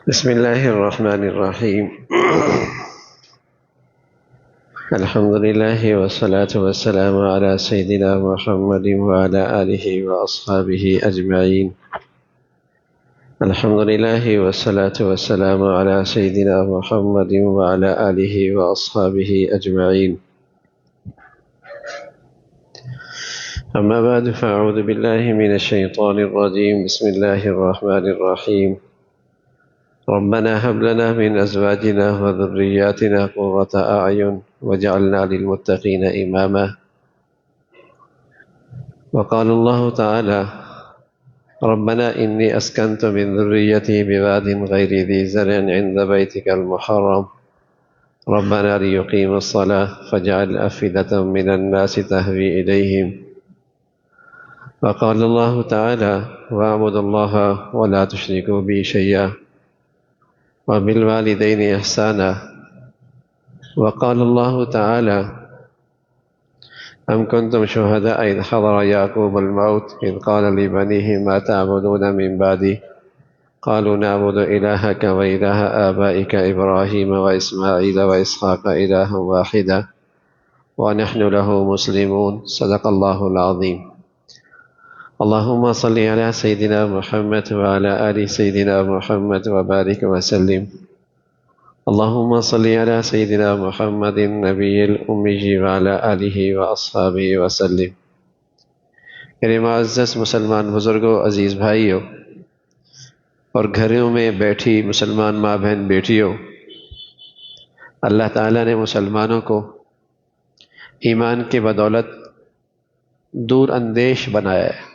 بسم اللہ الرحمن الرحیم الحمد للہ والصلاة والسلام علی سیدنا محمد وعلی آلہ واصحابہ اجمعین. الحمد للہ والصلاة والسلام علی سیدنا محمد وعلی آلہ واصحابہ اجمعین. اما بعد فاعوذ باللہ من الشیطان الرجیم. بسم اللہ الرحمن الرحیم. ربنا هب لنا من أزواجنا وذرياتنا قرة أعين واجعلنا للمتقين إماما. وقال الله تعالى ربنا إني أسكنت من ذريتي بواد غير ذي زرع عند بيتك المحرم ربنا ليقيموا الصلاة فاجعل أفئدة من الناس تهوي إليهم. وقال الله تعالى واعبدوا الله ولا تشركوا به شيئا وبالوالدين إحسانا. وقال الله تعالى أم كنتم شهداء إذ حضر يعقوب الموت إذ قال لبنيه ما تعبدون من بعدي قالوا نعبد إلهك وإله آبائك إبراهيم وإسماعيل وإسحاق إلها واحدا ونحن له مسلمون. صدق الله العظيم. اللهم صل على سيدنا محمد وعلى آل سيدنا محمد وبارك وسلم. اللهم صل على سيدنا محمد النبي الأمي وعلى آله وأصحابه وسلم. میرے معزز مسلمان بزرگوں، عزیز بھائیوں اور گھروں میں بیٹھی مسلمان ماں بہن بیٹیوں، اللہ تعالیٰ نے مسلمانوں کو ایمان کے بدولت دور اندیش بنایا ہے.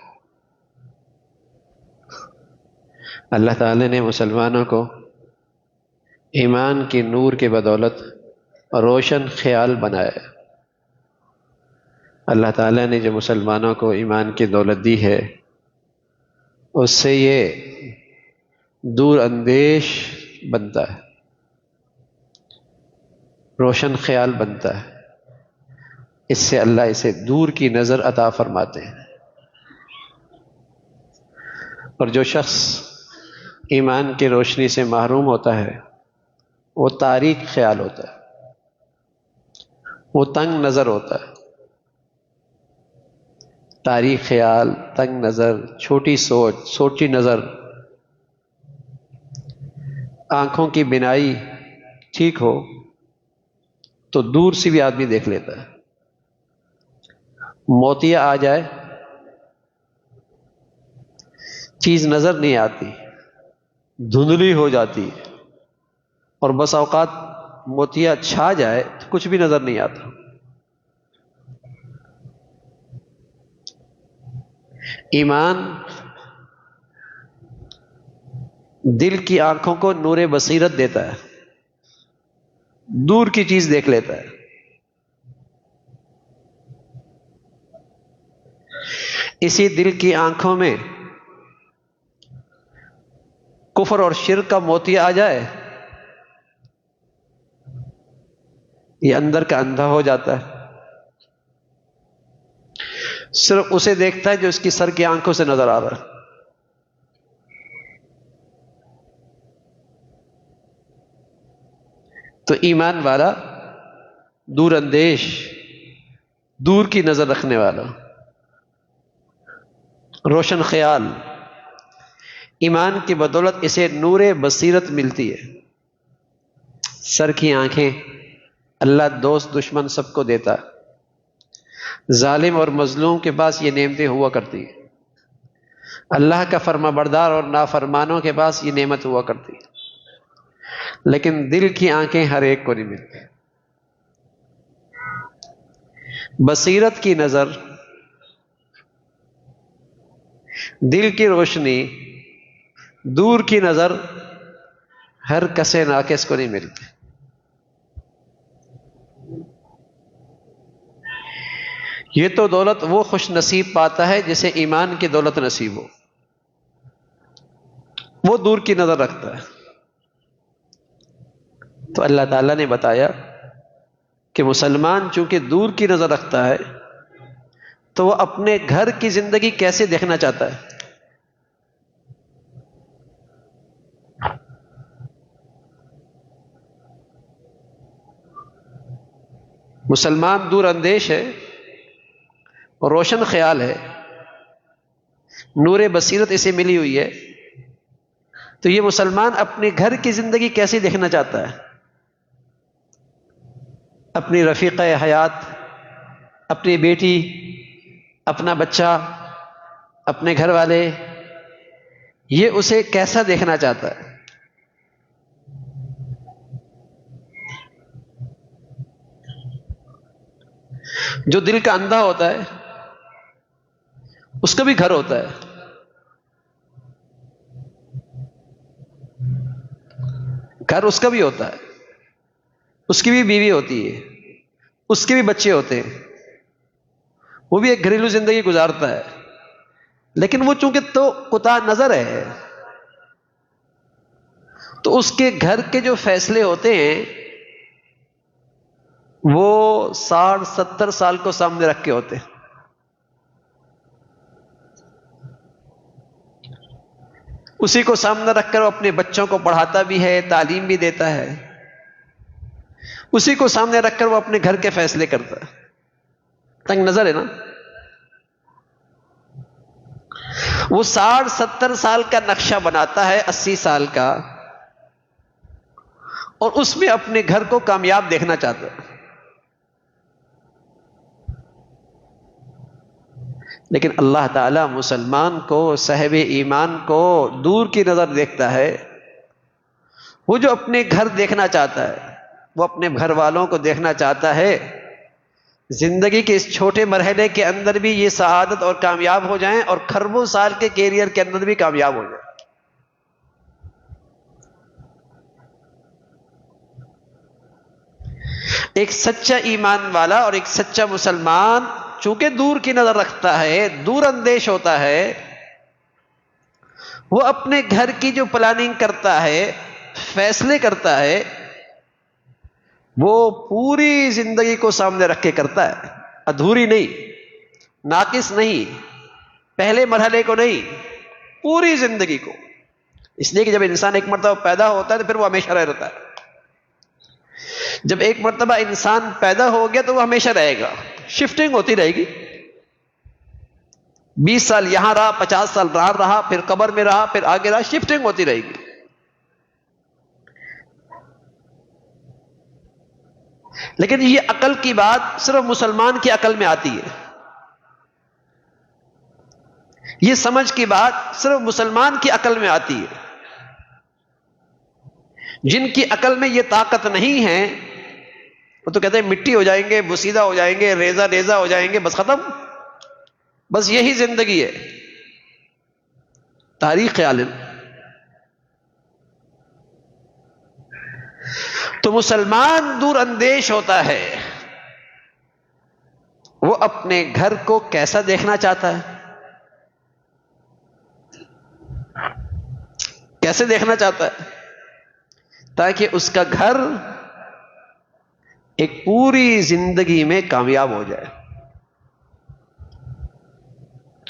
اللہ تعالیٰ نے مسلمانوں کو ایمان کی نور کے بدولت روشن خیال بنایا ہے. اللہ تعالیٰ نے جو مسلمانوں کو ایمان کی دولت دی ہے، اس سے یہ دور اندیش بنتا ہے، روشن خیال بنتا ہے. اس سے اللہ اسے دور کی نظر عطا فرماتے ہیں. اور جو شخص ایمان کی روشنی سے محروم ہوتا ہے وہ تاریک خیال ہوتا ہے، وہ تنگ نظر ہوتا ہے. تاریک خیال، تنگ نظر، چھوٹی سوچ، چھوٹی نظر. آنکھوں کی بینائی ٹھیک ہو تو دور سے بھی آدمی دیکھ لیتا ہے. موتیا آ جائے چیز نظر نہیں آتی، دھندلی ہو جاتی ہے. اور بس اوقات موتیا چھا جائے تو کچھ بھی نظر نہیں آتا. ایمان دل کی آنکھوں کو نور بصیرت دیتا ہے، دور کی چیز دیکھ لیتا ہے. اسی دل کی آنکھوں میں کفر اور شرک کا موتیا آ جائے، یہ اندر کا اندھا ہو جاتا ہے. صرف اسے دیکھتا ہے جو اس کی سر کی آنکھوں سے نظر آ رہا ہے. تو ایمان والا دور اندیش، دور کی نظر رکھنے والا، روشن خیال، ایمان کی بدولت اسے نور بصیرت ملتی ہے. سر کی آنکھیں اللہ دوست دشمن سب کو دیتا ہے. ظالم اور مظلوم کے پاس یہ نعمتیں ہوا کرتی ہیں. اللہ کا فرما بردار اور نافرمانوں کے پاس یہ نعمت ہوا کرتی ہے، لیکن دل کی آنکھیں ہر ایک کو نہیں ملتی۔ بصیرت کی نظر، دل کی روشنی، دور کی نظر ہر کسے ناقص کو نہیں ملتی۔ یہ تو دولت وہ خوش نصیب پاتا ہے جسے ایمان کی دولت نصیب ہو، وہ دور کی نظر رکھتا ہے۔ تو اللہ تعالیٰ نے بتایا کہ مسلمان چونکہ دور کی نظر رکھتا ہے تو وہ اپنے گھر کی زندگی کیسے دیکھنا چاہتا ہے۔ مسلمان دور اندیش ہے، روشن خیال ہے، نور بصیرت اسے ملی ہوئی ہے، تو یہ مسلمان اپنے گھر کی زندگی کیسے دیکھنا چاہتا ہے۔ اپنی رفیقہ حیات، اپنی بیٹی، اپنا بچہ، اپنے گھر والے، یہ اسے کیسا دیکھنا چاہتا ہے۔ جو دل کا اندھا ہوتا ہے اس کا بھی گھر ہوتا ہے، گھر اس کا بھی ہوتا ہے، اس کی بھی بیوی ہوتی ہے، اس کے بھی بچے ہوتے ہیں، وہ بھی ایک گھریلو زندگی گزارتا ہے، لیکن وہ چونکہ تو قطع نظر ہے تو اس کے گھر کے جو فیصلے ہوتے ہیں وہ 60-70 سال کو سامنے رکھ کے ہوتے ہیں۔ اسی کو سامنے رکھ کر وہ اپنے بچوں کو پڑھاتا بھی ہے، تعلیم بھی دیتا ہے، اسی کو سامنے رکھ کر وہ اپنے گھر کے فیصلے کرتا ہے۔ تنگ نظر ہے نا۔ وہ 60-70 سال کا نقشہ بناتا ہے، 80 سال کا، اور اس میں اپنے گھر کو کامیاب دیکھنا چاہتا ہے۔ لیکن اللہ تعالیٰ مسلمان کو، صاحب ایمان کو دور کی نظر دیکھتا ہے۔ وہ جو اپنے گھر دیکھنا چاہتا ہے، وہ اپنے گھر والوں کو دیکھنا چاہتا ہے، زندگی کے اس چھوٹے مرحلے کے اندر بھی یہ سعادت اور کامیاب ہو جائیں، اور کھربوں سال کے کیریئر کے اندر بھی کامیاب ہو جائیں۔ ایک سچا ایمان والا اور ایک سچا مسلمان چونکہ دور کی نظر رکھتا ہے، دور اندیش ہوتا ہے، وہ اپنے گھر کی جو پلاننگ کرتا ہے، فیصلے کرتا ہے، وہ پوری زندگی کو سامنے رکھ کے کرتا ہے، ادھوری نہیں، ناقص نہیں، پہلے مرحلے کو نہیں، پوری زندگی کو۔ اس لیے کہ جب انسان ایک مرتبہ پیدا ہوتا ہے تو پھر وہ ہمیشہ رہتا ہے۔ جب ایک مرتبہ انسان پیدا ہو گیا تو وہ ہمیشہ رہے گا، شفٹنگ ہوتی رہے گی۔ 20 سال یہاں رہا، 50 سال رہا، پھر قبر میں رہا، پھر آگے رہا، شفٹنگ ہوتی رہے گی۔ لیکن یہ عقل کی بات صرف مسلمان کی عقل میں آتی ہے، یہ سمجھ کی بات صرف مسلمان کی عقل میں آتی ہے۔ جن کی عقل میں یہ طاقت نہیں ہے وہ تو کہتے ہیں مٹی ہو جائیں گے، بوسیدہ ہو جائیں گے، ریزہ ریزہ ہو جائیں گے، بس ختم، بس یہی زندگی ہے۔ تاریخ عالم تو مسلمان دور اندیش ہوتا ہے، وہ اپنے گھر کو کیسا دیکھنا چاہتا ہے، کیسے دیکھنا چاہتا ہے، تاکہ اس کا گھر ایک پوری زندگی میں کامیاب ہو جائے۔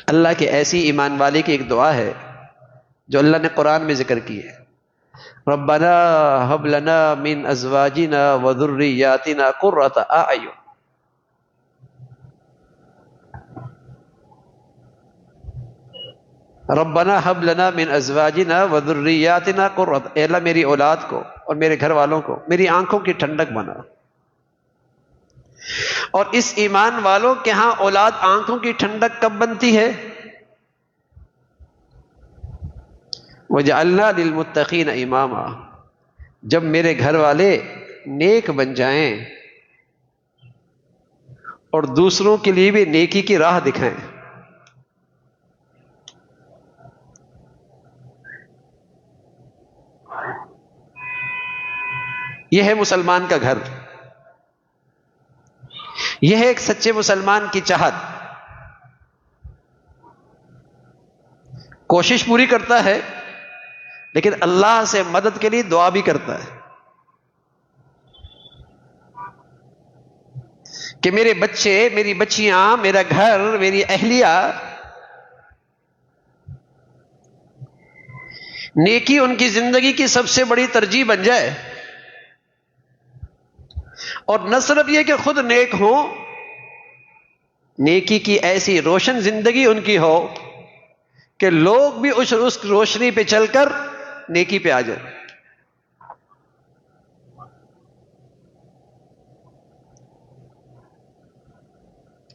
اللہ کے ایسی ایمان والے کی ایک دعا ہے جو اللہ نے قرآن میں ذکر کی ہے، ربنا هب لنا من ازواجنا وذرياتنا قرة اعین۔ ربنا هب لنا من ازواجنا وذرياتنا قرة، اے اللہ میری اولاد کو اور میرے گھر والوں کو میری آنکھوں کی ٹھنڈک بنا۔ اور اس ایمان والوں کے ہاں اولاد آنکھوں کی ٹھنڈک کب بنتی ہے؟ وَجَعَلْنَا لِلْمُتَّقِينَ إِمَامًا، جب میرے گھر والے نیک بن جائیں اور دوسروں کے لیے بھی نیکی کی راہ دکھائیں. یہ ہے مسلمان کا گھر، یہ ہے ایک سچے مسلمان کی چاہت. کوشش پوری کرتا ہے لیکن اللہ سے مدد کے لیے دعا بھی کرتا ہے کہ میرے بچے، میری بچیاں، میرا گھر، میری اہلیہ نیکی ان کی زندگی کی سب سے بڑی ترجیح بن جائے. اور نہ صرف یہ کہ خود نیک ہوں، نیکی کی ایسی روشن زندگی ان کی ہو کہ لوگ بھی اس روشنی پہ چل کر نیکی پہ آ جائیں.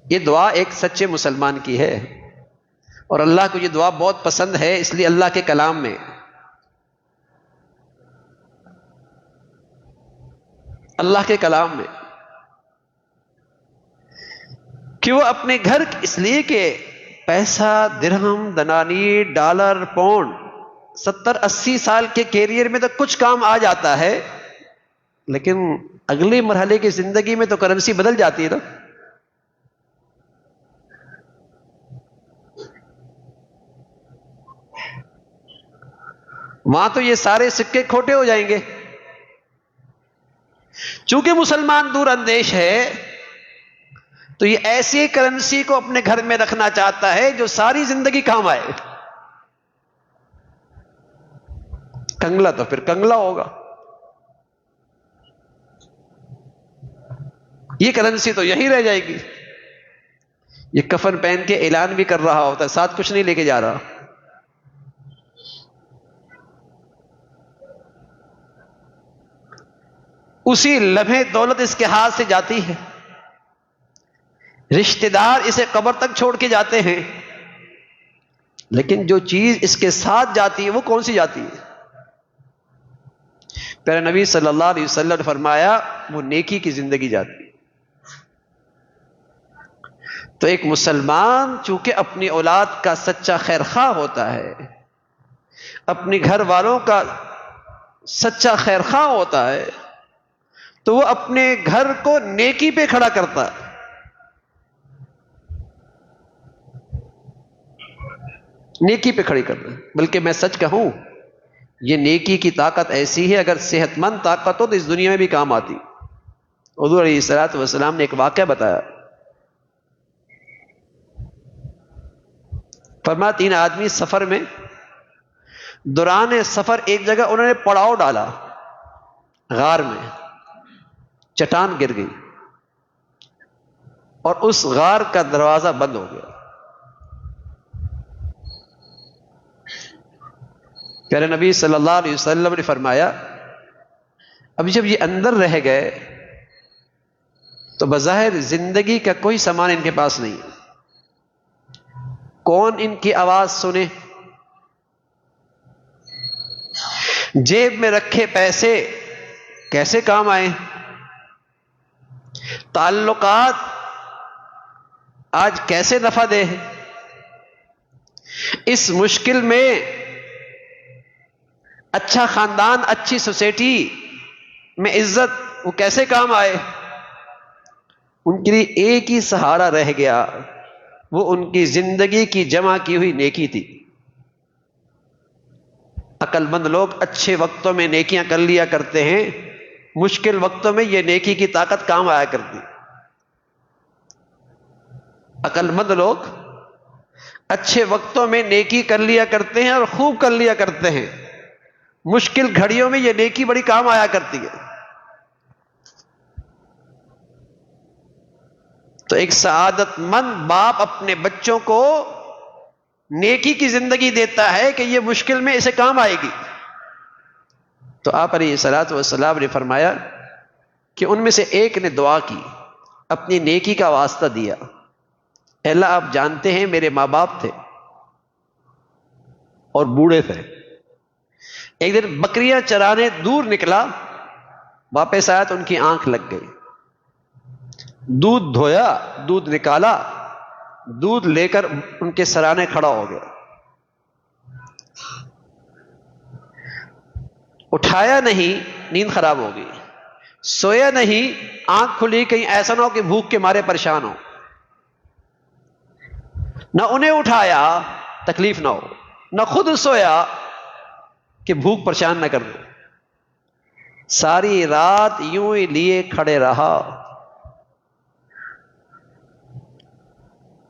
یہ دعا ایک سچے مسلمان کی ہے اور اللہ کو یہ دعا بہت پسند ہے. اس لیے اللہ کے کلام میں کہ وہ اپنے گھر اس لیے کہ پیسہ، درہم، دنانیر، ڈالر، پاؤنڈ 70-80 سال کے کیریئر میں تو کچھ کام آ جاتا ہے، لیکن اگلے مرحلے کی زندگی میں تو کرنسی بدل جاتی ہے نا. وہاں تو یہ سارے سکے کھوٹے ہو جائیں گے. چونکہ مسلمان دور اندیش ہے تو یہ ایسی کرنسی کو اپنے گھر میں رکھنا چاہتا ہے جو ساری زندگی کام آئے. کنگلا تو پھر کنگلا ہوگا. یہ کرنسی تو یہی رہ جائے گی. یہ کفن پہن کے اعلان بھی کر رہا ہوتا ہے، ساتھ کچھ نہیں لے کے جا رہا. اسی لمحے دولت اس کے ہاتھ سے جاتی ہے، رشتہ دار اسے قبر تک چھوڑ کے جاتے ہیں، لیکن جو چیز اس کے ساتھ جاتی ہے وہ کون سی جاتی ہے؟ پیارے نبی صلی اللہ علیہ وسلم نے فرمایا وہ نیکی کی زندگی جاتی ہے. تو ایک مسلمان چونکہ اپنی اولاد کا سچا خیر خواہ ہوتا ہے، اپنے گھر والوں کا سچا خیر خواہ ہوتا ہے، تو وہ اپنے گھر کو نیکی پہ کھڑا کرتا ہے. نیکی پہ کھڑی کرنا. بلکہ میں سچ کہوں یہ نیکی کی طاقت ایسی ہے، اگر صحت مند طاقت ہو تو اس دنیا میں بھی کام آتی. حضور علیہ الصلوۃ والسلام نے ایک واقعہ بتایا. فرمایا 3 آدمی سفر میں، دوران سفر ایک جگہ انہوں نے پڑاؤ ڈالا، غار میں چٹان گر گئی اور اس غار کا دروازہ بند ہو گیا. پیارے نبی صلی اللہ علیہ وسلم نے فرمایا اب جب یہ اندر رہ گئے تو بظاہر زندگی کا کوئی سامان ان کے پاس نہیں ہے. کون ان کی آواز سنے؟ جیب میں رکھے پیسے کیسے کام آئے؟ تعلقات آج کیسے نفع دے؟ اس مشکل میں اچھا خاندان، اچھی سوسائٹی میں عزت وہ کیسے کام آئے؟ ان کے لیے ایک ہی سہارا رہ گیا، وہ ان کی زندگی کی جمع کی ہوئی نیکی تھی. عقل مند لوگ اچھے وقتوں میں نیکیاں کر لیا کرتے ہیں، مشکل وقتوں میں یہ نیکی کی طاقت کام آیا کرتی. عقل مند لوگ اچھے وقتوں میں نیکی کر لیا کرتے ہیں اور خوب کر لیا کرتے ہیں، مشکل گھڑیوں میں یہ نیکی بڑی کام آیا کرتی ہے. تو ایک سعادت مند باپ اپنے بچوں کو نیکی کی زندگی دیتا ہے کہ یہ مشکل میں اسے کام آئے گی. تو آپ علیہ الصلوۃ والسلام نے فرمایا کہ ان میں سے ایک نے دعا کی، اپنی نیکی کا واسطہ دیا. اے اللہ آپ جانتے ہیں میرے ماں باپ تھے اور بوڑھے تھے، ایک دن بکریاں چرانے دور نکلا، واپس آیا تو ان کی آنکھ لگ گئی، دودھ دھویا، دودھ نکالا، دودھ لے کر ان کے سرانے کھڑا ہو گیا، اٹھایا نہیں، نیند خراب ہو گئی، سویا نہیں، آنکھ کھلی، کہیں ایسا نہ ہو کہ بھوک کے مارے پریشان ہو، نہ انہیں اٹھایا تکلیف نہ ہو، نہ خود سویا کہ بھوک پریشان نہ کر دے، ساری رات یوں ہی لیے کھڑے رہا۔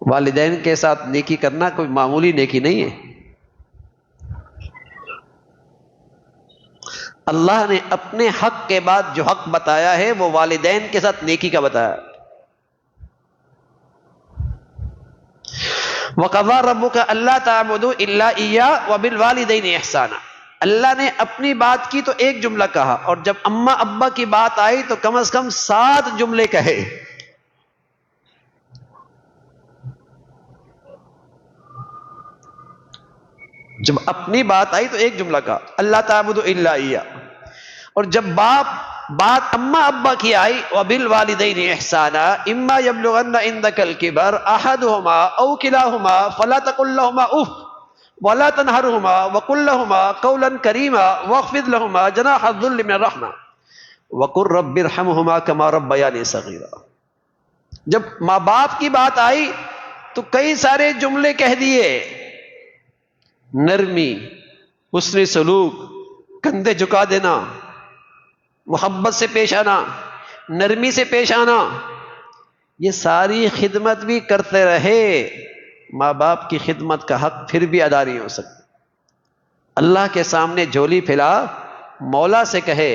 والدین کے ساتھ نیکی کرنا کوئی معمولی نیکی نہیں ہے۔ اللہ نے اپنے حق کے بعد جو حق بتایا ہے وہ والدین کے ساتھ نیکی کا بتایا۔ وَقَضَىٰ رَبُّكَ أَلَّا تَعْبُدُوا إِلَّا إِيَّاهُ وَبِالْوَالِدَيْنِ إِحْسَانًا۔ اللہ نے اپنی بات کی تو ایک جملہ کہا، اور جب اماں ابا کی بات آئی تو کم از کم 7 جملے کہے۔ جب اپنی بات آئی تو ایک جملہ کہا، اللہ تعبدوا الا اياه، اور جب بات اماں ابا کی آئی، وبالوالدین احسانا اما یبلغن عندك الكبر احدهما او كلاهما فلا تقل لهما اف ولا تنهرهما وقل لهما قولا كريما واخفض لهما جناح الذل من الرحمه وقل رب ارحمهما كما ربياني صغيرا۔ جب ماں باپ کی بات آئی تو کئی سارے جملے کہہ دیے، نرمی، حسن سلوک، کندھے جھکا دینا، محبت سے پیش آنا، نرمی سے پیش آنا، یہ ساری خدمت بھی کرتے رہے، ماں باپ کی خدمت کا حق پھر بھی ادا نہیں ہو سکتا۔ اللہ کے سامنے جھولی پھیلا، مولا سے کہے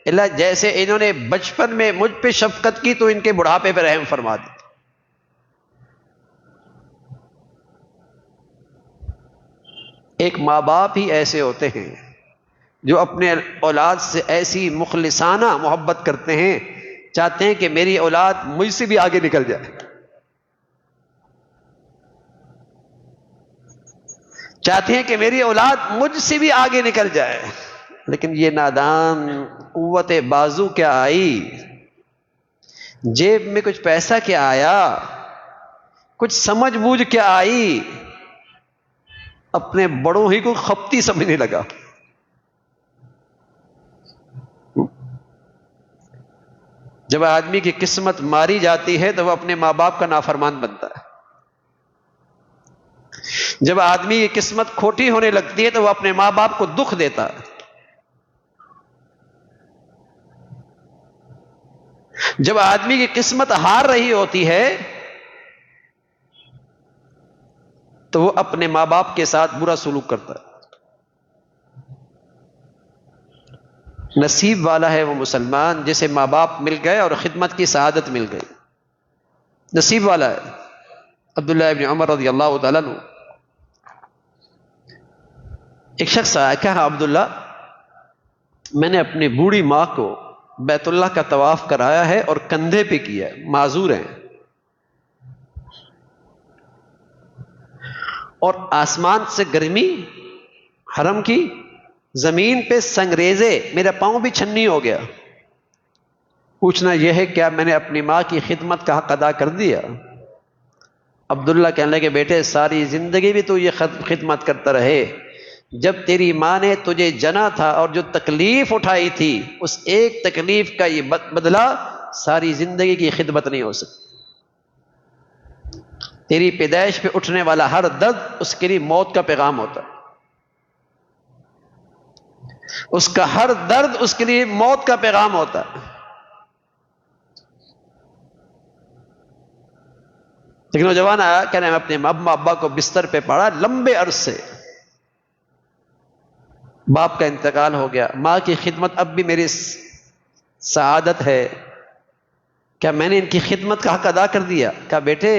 اللہ جیسے انہوں نے بچپن میں مجھ پہ شفقت کی تو ان کے بڑھاپے پہ رحم فرما دے۔ ایک ماں باپ ہی ایسے ہوتے ہیں جو اپنے اولاد سے ایسی مخلصانہ محبت کرتے ہیں، چاہتے ہیں کہ میری اولاد مجھ سے بھی آگے نکل جائے، چاہتے ہیں کہ میری اولاد مجھ سے بھی آگے نکل جائے، لیکن یہ نادان قوت بازو کیا آئی، جیب میں کچھ پیسہ کیا آیا، کچھ سمجھ بوجھ کیا آئی، اپنے بڑوں ہی کو خپتی سمجھنے لگا۔ جب آدمی کی قسمت ماری جاتی ہے تو وہ اپنے ماں باپ کا نافرمان بنتا ہے، جب آدمی کی قسمت کھوٹی ہونے لگتی ہے تو وہ اپنے ماں باپ کو دکھ دیتا ہے، جب آدمی کی قسمت ہار رہی ہوتی ہے تو وہ اپنے ماں باپ کے ساتھ برا سلوک کرتا ہے۔ نصیب والا ہے وہ مسلمان جسے ماں باپ مل گئے اور خدمت کی سعادت مل گئی، نصیب والا ہے۔ عبداللہ ابن عمر رضی اللہ تعالیٰ عنہ، ایک شخص آیا، کہا عبداللہ میں نے اپنی بوڑھی ماں کو بیت اللہ کا طواف کرایا ہے اور کندھے پہ کیا ہے، معذور ہیں، اور آسمان سے گرمی، حرم کی زمین پہ سنگریزے، میرا پاؤں بھی چھنی ہو گیا، پوچھنا یہ ہے کیا میں نے اپنی ماں کی خدمت کا حق ادا کر دیا؟ عبداللہ کہنے لگے بیٹے ساری زندگی بھی تو یہ خدمت کرتا رہے، جب تیری ماں نے تجھے جنا تھا اور جو تکلیف اٹھائی تھی اس ایک تکلیف کا یہ بدلہ ساری زندگی کی خدمت نہیں ہو سکتی۔ تیری پیدائش پہ اٹھنے والا ہر درد اس کے لیے موت کا پیغام ہوتا ہے، اس کا ہر درد اس کے لیے موت کا پیغام ہوتا ہے۔ ایک نوجوان آیا، کہنے میں اپنے ماں ابا کو بستر پہ پڑا، لمبے عرصے باپ کا انتقال ہو گیا، ماں کی خدمت اب بھی میری سعادت ہے، کیا میں نے ان کی خدمت کا حق ادا کر دیا؟ کہا بیٹے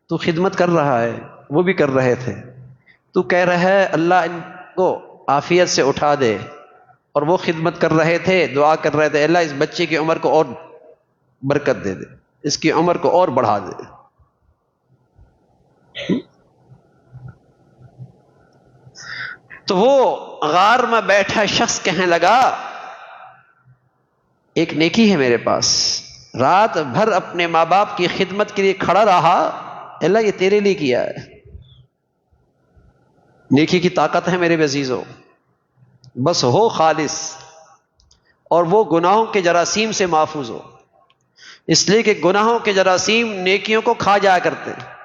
تو خدمت کر رہا ہے، وہ بھی کر رہے تھے، تو کہہ رہا ہے اللہ ان کو عافیت سے اٹھا دے، اور وہ خدمت کر رہے تھے، دعا کر رہے تھے اللہ اس بچے کی عمر کو اور برکت دے دے، اس کی عمر کو اور بڑھا دے۔ تو وہ غار میں بیٹھا شخص کہنے لگا ایک نیکی ہے میرے پاس، رات بھر اپنے ماں باپ کی خدمت کے لیے کھڑا رہا، اللہ یہ تیرے لیے کیا ہے۔ نیکی کی طاقت ہے میرے عزیزو، بس ہو خالص اور وہ گناہوں کے جراثیم سے محفوظ ہو، اس لیے کہ گناہوں کے جراثیم نیکیوں کو کھا جایا کرتے ہیں۔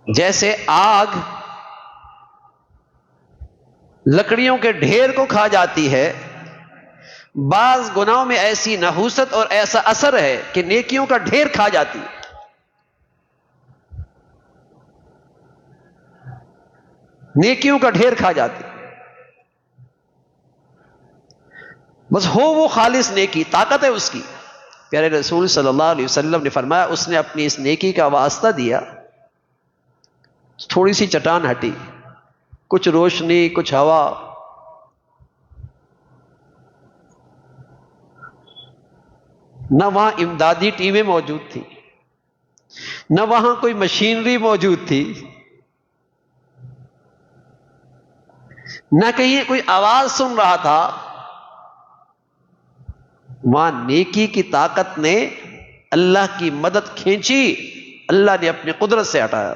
جیسے آگ لکڑیوں کے ڈھیر کو کھا جاتی ہے، بعض گناہوں میں ایسی نحوست اور ایسا اثر ہے کہ نیکیوں کا ڈھیر کھا جاتی ہے۔ نیکیوں کا ڈھیر کھا جاتی، بس ہو وہ خالص نیکی، طاقت ہے اس کی۔ پیارے رسول صلی اللہ علیہ وسلم نے فرمایا اس نے اپنی اس نیکی کا واسطہ دیا، تھوڑی سی چٹان ہٹی، کچھ روشنی، کچھ ہوا، نہ وہاں امدادی ٹیمیں موجود تھی، نہ وہاں کوئی مشینری موجود تھی، نہ کہیں کوئی آواز سن رہا تھا، وہاں نیکی کی طاقت نے اللہ کی مدد کھینچی، اللہ نے اپنی قدرت سے ہٹایا۔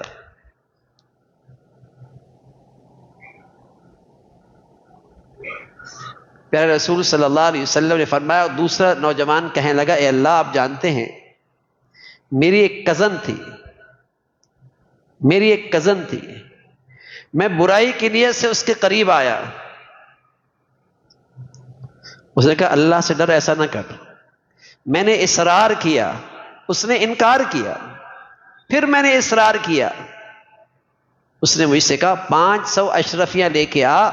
پیارے رسول صلی اللہ علیہ وسلم نے فرمایا، دوسرا نوجوان کہنے لگا اے اللہ آپ جانتے ہیں میری ایک کزن تھی، میں برائی کی نیت سے اس کے قریب آیا، اس نے کہا اللہ سے ڈر، ایسا نہ کر۔ میں نے اصرار کیا، اس نے انکار کیا، پھر میں نے اصرار کیا، اس نے مجھ سے کہا 500 اشرفیاں لے کے آ،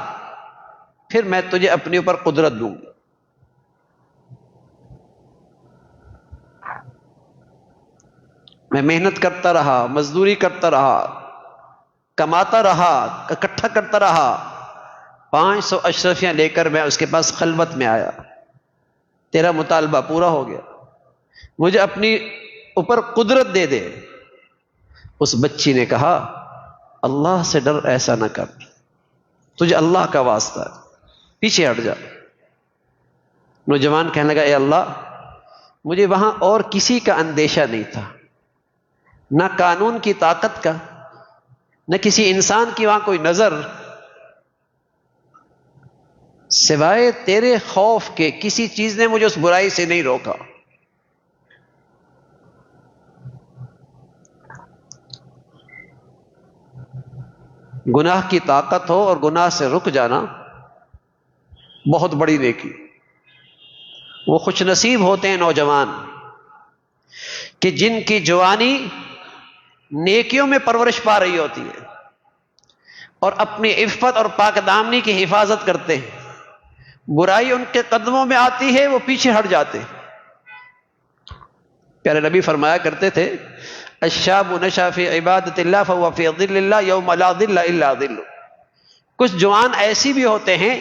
پھر میں تجھے اپنے اوپر قدرت دوں گا۔ میں محنت کرتا رہا، مزدوری کرتا رہا، کماتا رہا، اکٹھا کرتا رہا، 500 اشرفیاں لے کر میں اس کے پاس خلوت میں آیا، تیرا مطالبہ پورا ہو گیا، مجھے اپنی اوپر قدرت دے دے۔ اس بچی نے کہا اللہ سے ڈر، ایسا نہ کر، تجھے اللہ کا واسطہ ہے، پیچھے ہٹ جا۔ نوجوان کہنے لگا اے اللہ مجھے وہاں اور کسی کا اندیشہ نہیں تھا، نہ قانون کی طاقت کا، نہ کسی انسان کی وہاں کوئی نظر، سوائے تیرے خوف کے کسی چیز نے مجھے اس برائی سے نہیں روکا۔ گناہ کی طاقت ہو اور گناہ سے رک جانا بہت بڑی نیکی۔ وہ خوش نصیب ہوتے ہیں نوجوان کہ جن کی جوانی نیکیوں میں پرورش پا رہی ہوتی ہے اور اپنی عفت اور پاک دامنی کی حفاظت کرتے ہیں، برائی ان کے قدموں میں آتی ہے وہ پیچھے ہٹ جاتے ہیں۔ پیارے نبی فرمایا کرتے تھے الشاب نشا فی عبادت اللہ فهو فی ظل اللہ یوم لا ظل الا ظلہ۔ کچھ جوان ایسی بھی ہوتے ہیں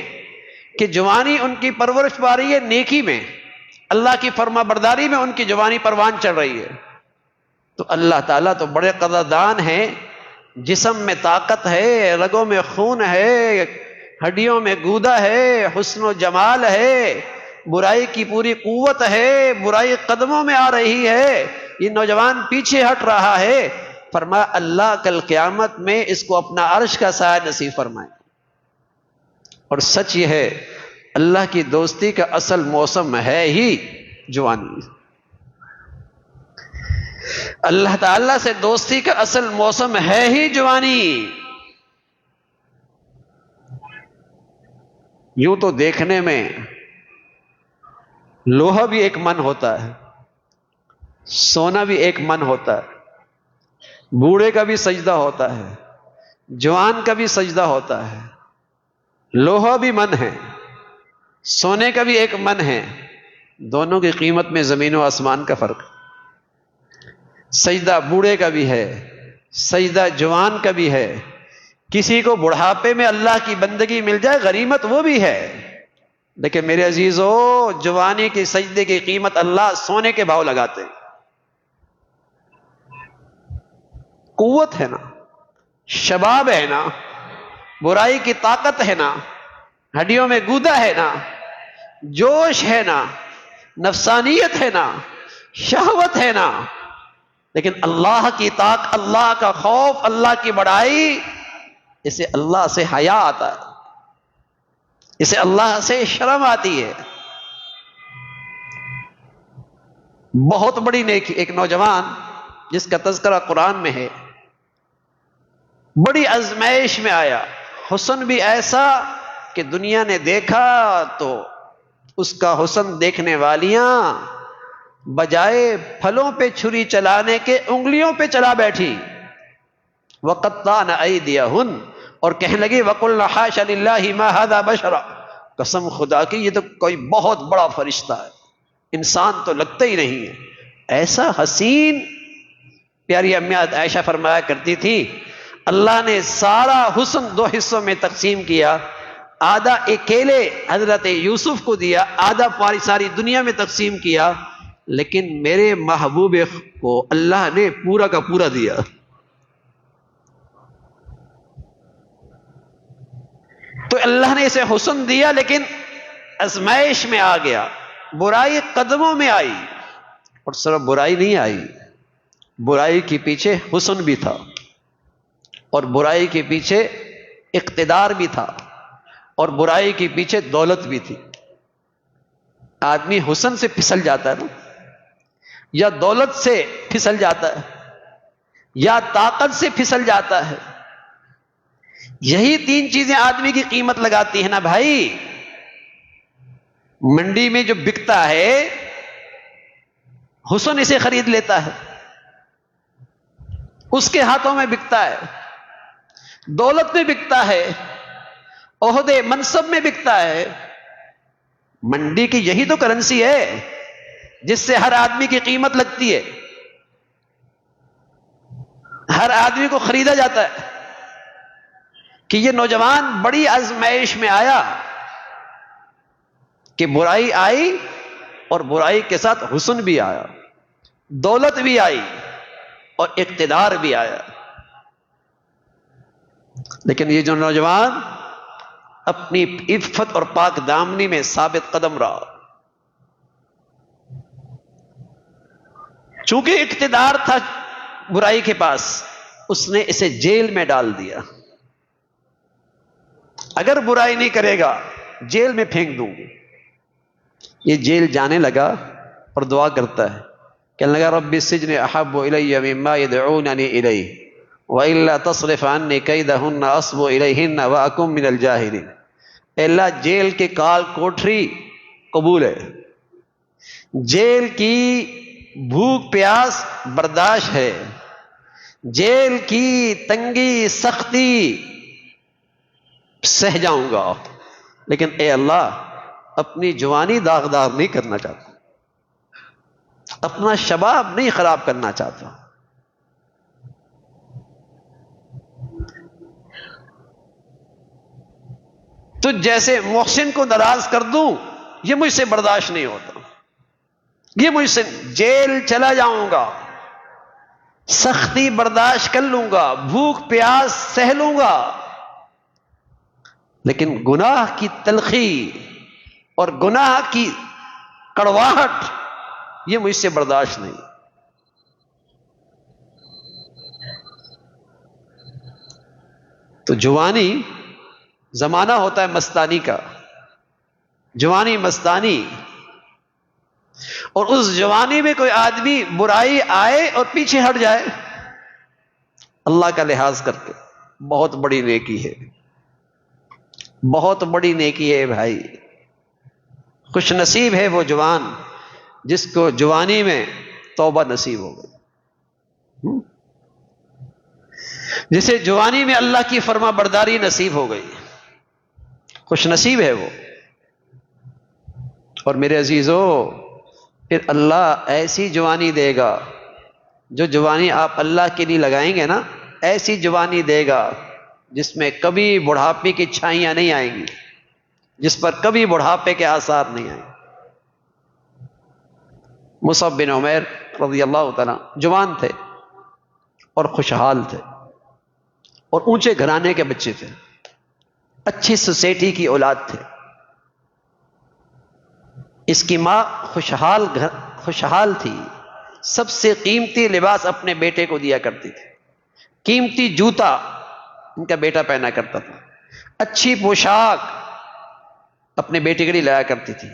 کہ جوانی ان کی پرورش پا رہی ہے نیکی میں، اللہ کی فرما برداری میں ان کی جوانی پروان چڑھ رہی ہے، تو اللہ تعالیٰ تو بڑے قدردان ہیں، جسم میں طاقت ہے، رگوں میں خون ہے، ہڈیوں میں گودا ہے، حسن و جمال ہے، برائی کی پوری قوت ہے، برائی قدموں میں آ رہی ہے، یہ نوجوان پیچھے ہٹ رہا ہے، فرمایا اللہ کل قیامت میں اس کو اپنا عرش کا سایہ نصیب فرمائے۔ اور سچ یہ ہے اللہ کی دوستی کا اصل موسم ہے ہی جوانی، اللہ تعالیٰ سے دوستی کا اصل موسم ہے ہی جوانی۔ یوں تو دیکھنے میں لوہا بھی ایک من ہوتا ہے، سونا بھی ایک من ہوتا ہے، بوڑھے کا بھی سجدہ ہوتا ہے، جوان کا بھی سجدہ ہوتا ہے، لوہا بھی من ہے، سونے کا بھی ایک من ہے، دونوں کی قیمت میں زمین و آسمان کا فرق۔ سجدہ بوڑھے کا بھی ہے، سجدہ جوان کا بھی ہے، کسی کو بڑھاپے میں اللہ کی بندگی مل جائے غنیمت وہ بھی ہے، لیکن میرے عزیزو جوانی کی سجدے کی قیمت اللہ سونے کے بھاؤ لگاتے ہیں۔ قوت ہے نا، شباب ہے نا، برائی کی طاقت ہے نا، ہڈیوں میں گودا ہے نا، جوش ہے نا، نفسانیت ہے نا، شہوت ہے نا، لیکن اللہ کی طاقت، اللہ کا خوف، اللہ کی بڑائی، اسے اللہ سے حیا آتا ہے، اسے اللہ سے شرم آتی ہے۔ بہت بڑی نیکی، ایک نوجوان جس کا تذکرہ قرآن میں ہے، بڑی آزمائش میں آیا، حسن بھی ایسا کہ دنیا نے دیکھا تو اس کا حسن دیکھنے والیاں بجائے پھلوں پہ چھری چلانے کے انگلیوں پہ چلا بیٹھی، وَقَطَّعْنَ أَيْدِيَهُنَّ، اور کہنے لگی وَقُلْنَا حَاشَ لِلَّهِ مَا هَذَا بَشَرًا، قسم خدا کی یہ تو کوئی بہت بڑا فرشتہ ہے، انسان تو لگتا ہی نہیں ہے، ایسا حسین۔ پیاری امی عائشہ فرمایا کرتی تھی اللہ نے سارا حسن دو حصوں میں تقسیم کیا، آدھا اکیلے حضرت یوسف کو دیا، آدھا ساری دنیا میں تقسیم کیا، لیکن میرے محبوب کو اللہ نے پورا کا پورا دیا۔ تو اللہ نے اسے حسن دیا، لیکن آزمائش میں آ گیا، برائی قدموں میں آئی، اور صرف برائی نہیں آئی، برائی کے پیچھے حسن بھی تھا، اور برائی کے پیچھے اقتدار بھی تھا، اور برائی کے پیچھے دولت بھی تھی۔ آدمی حسن سے پھسل جاتا ہے نا، یا دولت سے پھسل جاتا ہے، یا طاقت سے پھسل جاتا ہے، یہی تین چیزیں آدمی کی قیمت لگاتی ہیں نا بھائی۔ منڈی میں جو بکتا ہے حسن اسے خرید لیتا ہے، اس کے ہاتھوں میں بکتا ہے، دولت میں بکتا ہے، عہدے منصب میں بکتا ہے۔ منڈی کی یہی تو کرنسی ہے جس سے ہر آدمی کی قیمت لگتی ہے، ہر آدمی کو خریدا جاتا ہے۔ کہ یہ نوجوان بڑی آزمائش میں آیا کہ برائی آئی، اور برائی کے ساتھ حسن بھی آیا، دولت بھی آئی، اور اقتدار بھی آیا، لیکن یہ جو نوجوان اپنی عفت اور پاک دامنی میں ثابت قدم رہا، چونکہ اقتدار تھا برائی کے پاس، اس نے اسے جیل میں ڈال دیا۔ اگر برائی نہیں کرے گا جیل میں پھینک دوں گی۔ یہ جیل جانے لگا اور دعا کرتا ہے، کہنے لگا رب السجن احب الی مما یدعوننی الیہ وَإِلَّا تَصْرِفْ عَنِّي كَيْدَهُنَّ أَصْبُ إِلَيْهِنَّ وَأَكُن مِّنَ الْجَاهِلِينَ۔ اے اللہ جیل کے کال کوٹری قبول ہے، جیل کی بھوک پیاس برداشت ہے، جیل کی تنگی سختی سہ جاؤں گا، لیکن اے اللہ اپنی جوانی داغدار نہیں کرنا چاہتا، اپنا شباب نہیں خراب کرنا چاہتا۔ تو جیسے محسن کو ناراض کر دوں یہ مجھ سے برداشت نہیں ہوتا، یہ مجھ سے جیل چلا جاؤں گا، سختی برداشت کر لوں گا، بھوک پیاس سہ لوں گا، لیکن گناہ کی تلخی اور گناہ کی کڑواہٹ یہ مجھ سے برداشت نہیں۔ تو جوانی زمانہ ہوتا ہے مستانی کا، جوانی مستانی، اور اس جوانی میں کوئی آدمی برائی آئے اور پیچھے ہٹ جائے اللہ کا لحاظ کر کے، بہت بڑی نیکی ہے، بہت بڑی نیکی ہے بھائی۔ خوش نصیب ہے وہ جوان جس کو جوانی میں توبہ نصیب ہو گئی، جسے جوانی میں اللہ کی فرما برداری نصیب ہو گئی، خوش نصیب ہے وہ۔ اور میرے عزیزو پھر اللہ ایسی جوانی دے گا، جو جوانی آپ اللہ کے لیے لگائیں گے نا، ایسی جوانی دے گا جس میں کبھی بڑھاپے کی چھائیاں نہیں آئیں گی، جس پر کبھی بڑھاپے کے آثار نہیں آئیں گے۔ مصعب بن عمیر رضی اللہ تعالیٰ جوان تھے اور خوشحال تھے، اور اونچے گھرانے کے بچے تھے، اچھی سوسائٹی کی اولاد تھے. اس کی ماں خوشحال تھی، سب سے قیمتی لباس اپنے بیٹے کو دیا کرتی تھی، قیمتی جوتا ان کا بیٹا پہنا کرتا تھا، اچھی پوشاک اپنے بیٹے کے لیے لایا کرتی تھی.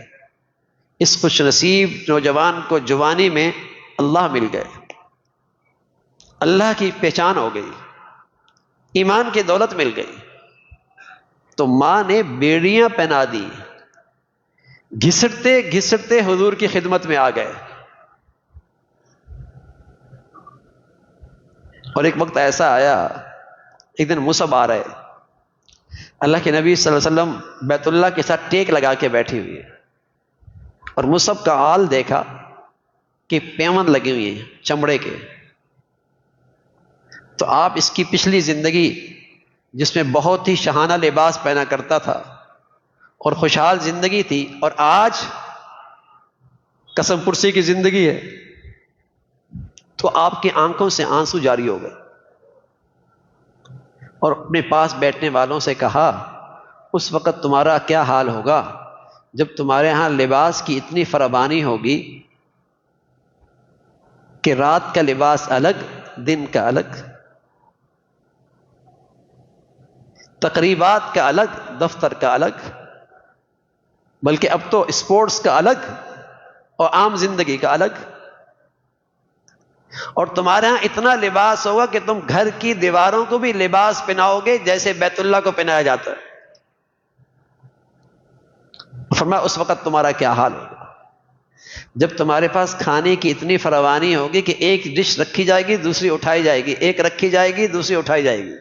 اس خوش نصیب نوجوان کو جوانی میں اللہ مل گئے، اللہ کی پہچان ہو گئی، ایمان کی دولت مل گئی. تو ماں نے بیڑیاں پہنا دی، گھسٹتے گھسٹتے حضور کی خدمت میں آ گئے. اور ایک وقت ایسا آیا، ایک دن مصعب آ رہے، اللہ کے نبی صلی اللہ علیہ وسلم بیت اللہ کے ساتھ ٹیک لگا کے بیٹھی ہوئی ہے، اور مصعب کا حال دیکھا کہ پیون لگی ہوئی ہیں چمڑے کے. تو آپ اس کی پچھلی زندگی جس میں بہت ہی شہانہ لباس پہنا کرتا تھا اور خوشحال زندگی تھی، اور آج قسم پرسی کی زندگی ہے، تو آپ کی آنکھوں سے آنسو جاری ہو گئے. اور اپنے پاس بیٹھنے والوں سے کہا، اس وقت تمہارا کیا حال ہوگا جب تمہارے ہاں لباس کی اتنی فراوانی ہوگی کہ رات کا لباس الگ، دن کا الگ، تقریبات کا الگ، دفتر کا الگ، بلکہ اب تو اسپورٹس کا الگ اور عام زندگی کا الگ. اور تمہارے ہاں اتنا لباس ہوگا کہ تم گھر کی دیواروں کو بھی لباس پہناؤ گے جیسے بیت اللہ کو پہنایا جاتا ہے. فرمایا اس وقت تمہارا کیا حال ہوگا جب تمہارے پاس کھانے کی اتنی فراوانی ہوگی کہ ایک ڈش رکھی جائے گی، دوسری اٹھائی جائے گی، ایک رکھی جائے گی، دوسری اٹھائی جائے گی.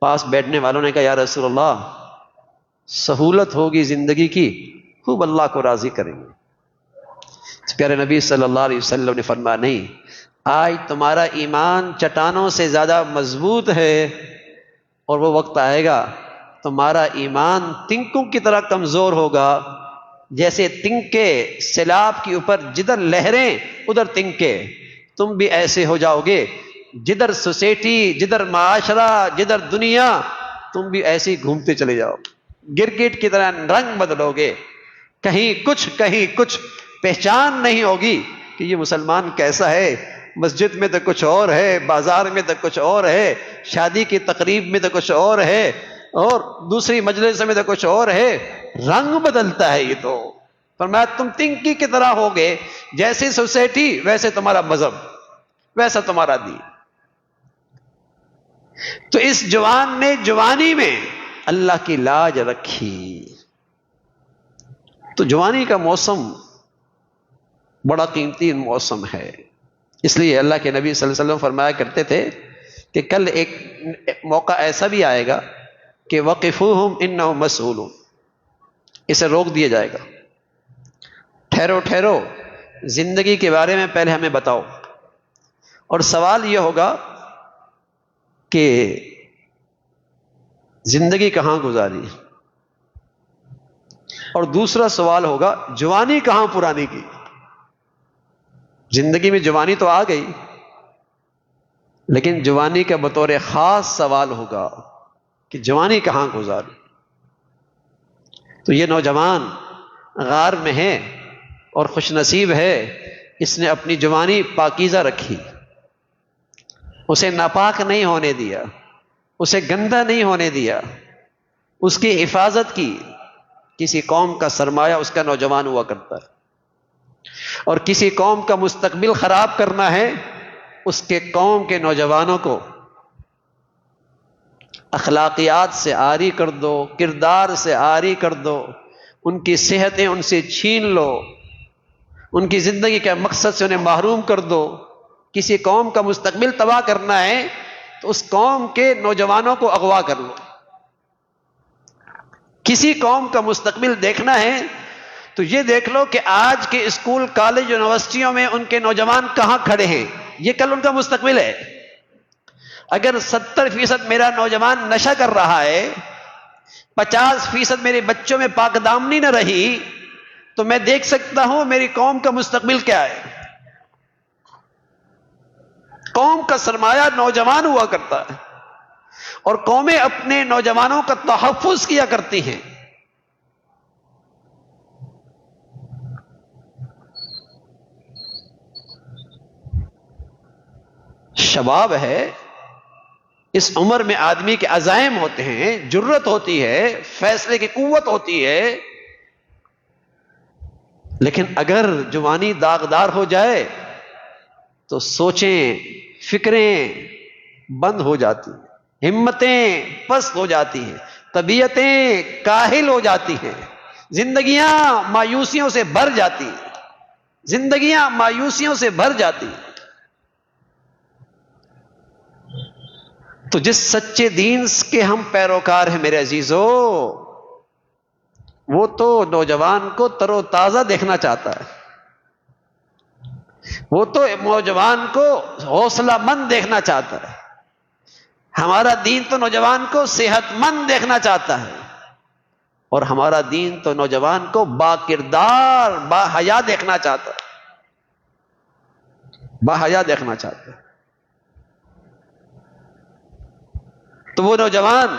پاس بیٹھنے والوں نے کہا، یا رسول اللہ، سہولت ہوگی زندگی کی، خوب اللہ کو راضی کریں گے. پیارے نبی صلی اللہ علیہ وسلم نے فرمایا، نہیں، آج تمہارا ایمان چٹانوں سے زیادہ مضبوط ہے، اور وہ وقت آئے گا تمہارا ایمان تنکوں کی طرح کمزور ہوگا، جیسے تنکے سیلاب کے اوپر جدھر لہریں ادھر تنکے. تم بھی ایسے ہو جاؤ گے، جدھر سوسائٹی، جدھر معاشرہ، جدھر دنیا، تم بھی ایسے ہی گھومتے چلے جاؤ، گرگٹ کی طرح رنگ بدلو گے، کہیں کچھ پہچان نہیں ہوگی کہ یہ مسلمان کیسا ہے. مسجد میں تو کچھ اور ہے، بازار میں تو کچھ اور ہے، شادی کی تقریب میں تو کچھ اور ہے، اور دوسری مجلس میں تو کچھ اور ہے. رنگ بدلتا ہے یہ تو. فرمایا تم تنکی کی طرح ہوگے، جیسی سوسائٹی ویسے تمہارا مذہب، ویسا تمہارا دین. تو اس جوان نے جوانی میں اللہ کی لاج رکھی. تو جوانی کا موسم بڑا قیمتی موسم ہے. اس لیے اللہ کے نبی صلی اللہ علیہ وسلم فرمایا کرتے تھے کہ کل ایک موقع ایسا بھی آئے گا کہ وقفوہم انہم مسئولون، اسے روک دیا جائے گا. ٹھہرو زندگی کے بارے میں پہلے ہمیں بتاؤ. اور سوال یہ ہوگا کہ زندگی کہاں گزاری، اور دوسرا سوال ہوگا جوانی کہاں پرانی کی. زندگی میں جوانی تو آ گئی، لیکن جوانی کا بطور خاص سوال ہوگا کہ جوانی کہاں گزاری. تو یہ نوجوان غار میں ہے اور خوش نصیب ہے، اس نے اپنی جوانی پاکیزہ رکھی، اسے ناپاک نہیں ہونے دیا، اسے گندا نہیں ہونے دیا، اس کی حفاظت کی. کسی قوم کا سرمایہ اس کا نوجوان ہوا کرتا ہے، اور کسی قوم کا مستقبل خراب کرنا ہے، اس کے قوم کے نوجوانوں کو اخلاقیات سے عاری کر دو، کردار سے عاری کر دو، ان کی صحتیں ان سے چھین لو، ان کی زندگی کے مقصد سے انہیں محروم کر دو. کسی قوم کا مستقبل تباہ کرنا ہے تو اس قوم کے نوجوانوں کو اغوا کر لو. کسی قوم کا مستقبل دیکھنا ہے تو یہ دیکھ لو کہ آج کے اسکول، کالج، یونیورسٹیوں میں ان کے نوجوان کہاں کھڑے ہیں، یہ کل ان کا مستقبل ہے. اگر 70% میرا نوجوان نشہ کر رہا ہے، 50% میرے بچوں میں پاک دامنی نہ رہی، تو میں دیکھ سکتا ہوں میری قوم کا مستقبل کیا ہے. قوم کا سرمایہ نوجوان ہوا کرتا ہے. اور قومیں اپنے نوجوانوں کا تحفظ کیا کرتی ہیں. شباب ہے، اس عمر میں آدمی کے عزائم ہوتے ہیں، جرت ہوتی ہے، فیصلے کی قوت ہوتی ہے. لیکن اگر جوانی داغدار ہو جائے تو سوچیں، فکریں بند ہو جاتی ہیں، ہمتیں پست ہو جاتی ہیں، طبیعتیں کاہل ہو جاتی ہیں، زندگیاں مایوسیوں سے بھر جاتی ہیں، زندگیاں مایوسیوں سے بھر جاتی ہیں. تو جس سچے دین کے ہم پیروکار ہیں میرے عزیزو، وہ تو نوجوان کو تر و تازہ دیکھنا چاہتا ہے، وہ تو نوجوان کو حوصلہ مند دیکھنا چاہتا ہے. ہمارا دین تو نوجوان کو صحت مند دیکھنا چاہتا ہے، اور ہمارا دین تو نوجوان کو با کردار، با حیا دیکھنا چاہتا ہے، با حیا دیکھنا چاہتا ہے. تو وہ نوجوان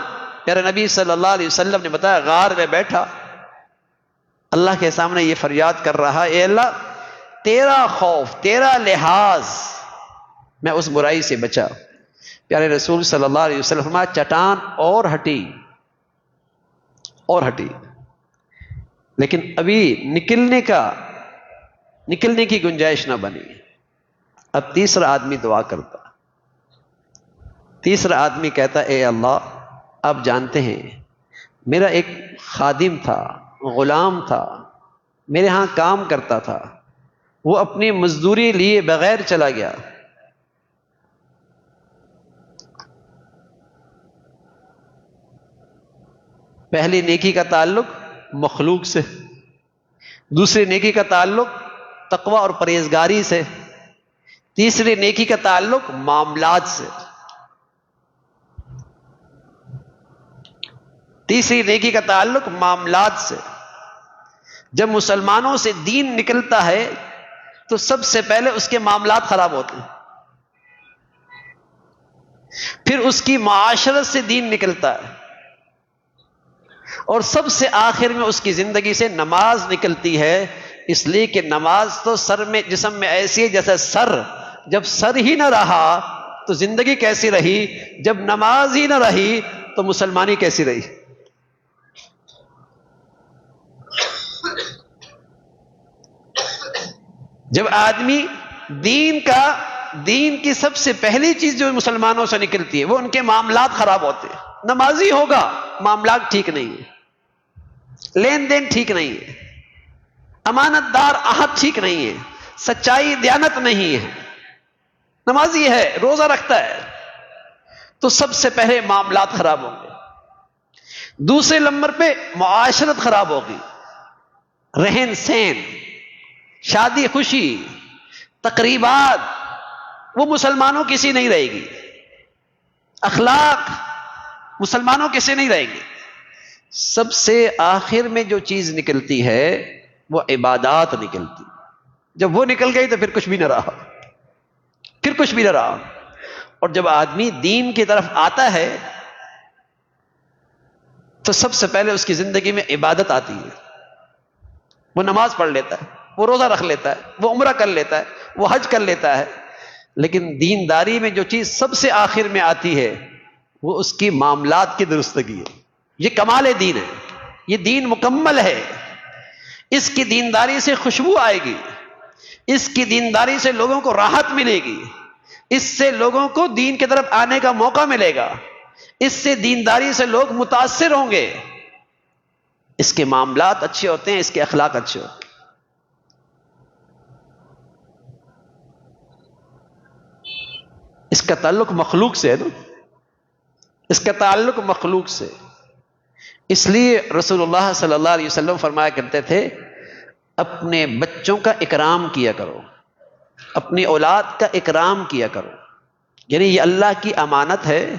پیارے نبی صلی اللہ علیہ وسلم نے بتایا، غار میں بیٹھا اللہ کے سامنے یہ فریاد کر رہا، اے اللہ تیرا خوف، تیرا لحاظ، میں اس برائی سے بچا. پیارے رسول صلی اللہ علیہ وسلم فرمایا، چٹان اور ہٹی اور ہٹی، لیکن ابھی نکلنے کی گنجائش نہ بنی. اب تیسرا آدمی دعا کرتا، تیسرا آدمی کہتا، اے اللہ آپ جانتے ہیں میرا ایک خادم تھا، غلام تھا، میرے ہاں کام کرتا تھا، وہ اپنی مزدوری لیے بغیر چلا گیا. پہلی نیکی کا تعلق مخلوق سے، دوسری نیکی کا تعلق تقوی اور پرہیزگاری سے، تیسری نیکی کا تعلق معاملات سے. تیسری نیکی کا تعلق معاملات سے. جب مسلمانوں سے دین نکلتا ہے تو سب سے پہلے اس کے معاملات خراب ہوتے ہیں، پھر اس کی معاشرت سے دین نکلتا ہے، اور سب سے آخر میں اس کی زندگی سے نماز نکلتی ہے. اس لیے کہ نماز تو سر میں، جسم میں ایسی ہے جیسے سر، جب سر ہی نہ رہا تو زندگی کیسی رہی؟ جب نماز ہی نہ رہی تو مسلمانی کیسی رہی؟ جب آدمی دین کی سب سے پہلی چیز جو مسلمانوں سے نکلتی ہے وہ ان کے معاملات خراب ہوتے ہیں. نمازی ہوگا، معاملات ٹھیک نہیں ہے، لین دین ٹھیک نہیں ہے، امانت دار عہد ٹھیک نہیں ہے، سچائی دیانت نہیں ہے. نمازی ہے، روزہ رکھتا ہے، تو سب سے پہلے معاملات خراب ہوں گے. دوسرے نمبر پہ معاشرت خراب ہوگی، رہن سہن، شادی خوشی، تقریبات، وہ مسلمانوں کسی نہیں رہے گی. اخلاق مسلمانوں کسی نہیں رہے گی. سب سے آخر میں جو چیز نکلتی ہے وہ عبادات نکلتی. جب وہ نکل گئی تو پھر کچھ بھی نہ رہا، پھر کچھ بھی نہ رہا. اور جب آدمی دین کی طرف آتا ہے تو سب سے پہلے اس کی زندگی میں عبادت آتی ہے. وہ نماز پڑھ لیتا ہے، وہ روزہ رکھ لیتا ہے، وہ عمرہ کر لیتا ہے، وہ حج کر لیتا ہے. لیکن دینداری میں جو چیز سب سے آخر میں آتی ہے وہ اس کی معاملات کی درستگی ہے. یہ کمال دین ہے، یہ دین مکمل ہے. اس کی دینداری سے خوشبو آئے گی، اس کی دینداری سے لوگوں کو راحت ملے گی، اس سے لوگوں کو دین کی طرف آنے کا موقع ملے گا، اس سے دینداری سے لوگ متاثر ہوں گے. اس کے معاملات اچھے ہوتے ہیں، اس کے اخلاق اچھے ہوتے ہیں. اس کا تعلق مخلوق سے ہے نا، اس کا تعلق مخلوق سے. اس لیے رسول اللہ صلی اللہ علیہ وسلم فرمایا کرتے تھے، اپنے بچوں کا اکرام کیا کرو، اپنی اولاد کا اکرام کیا کرو. یعنی یہ اللہ کی امانت ہے،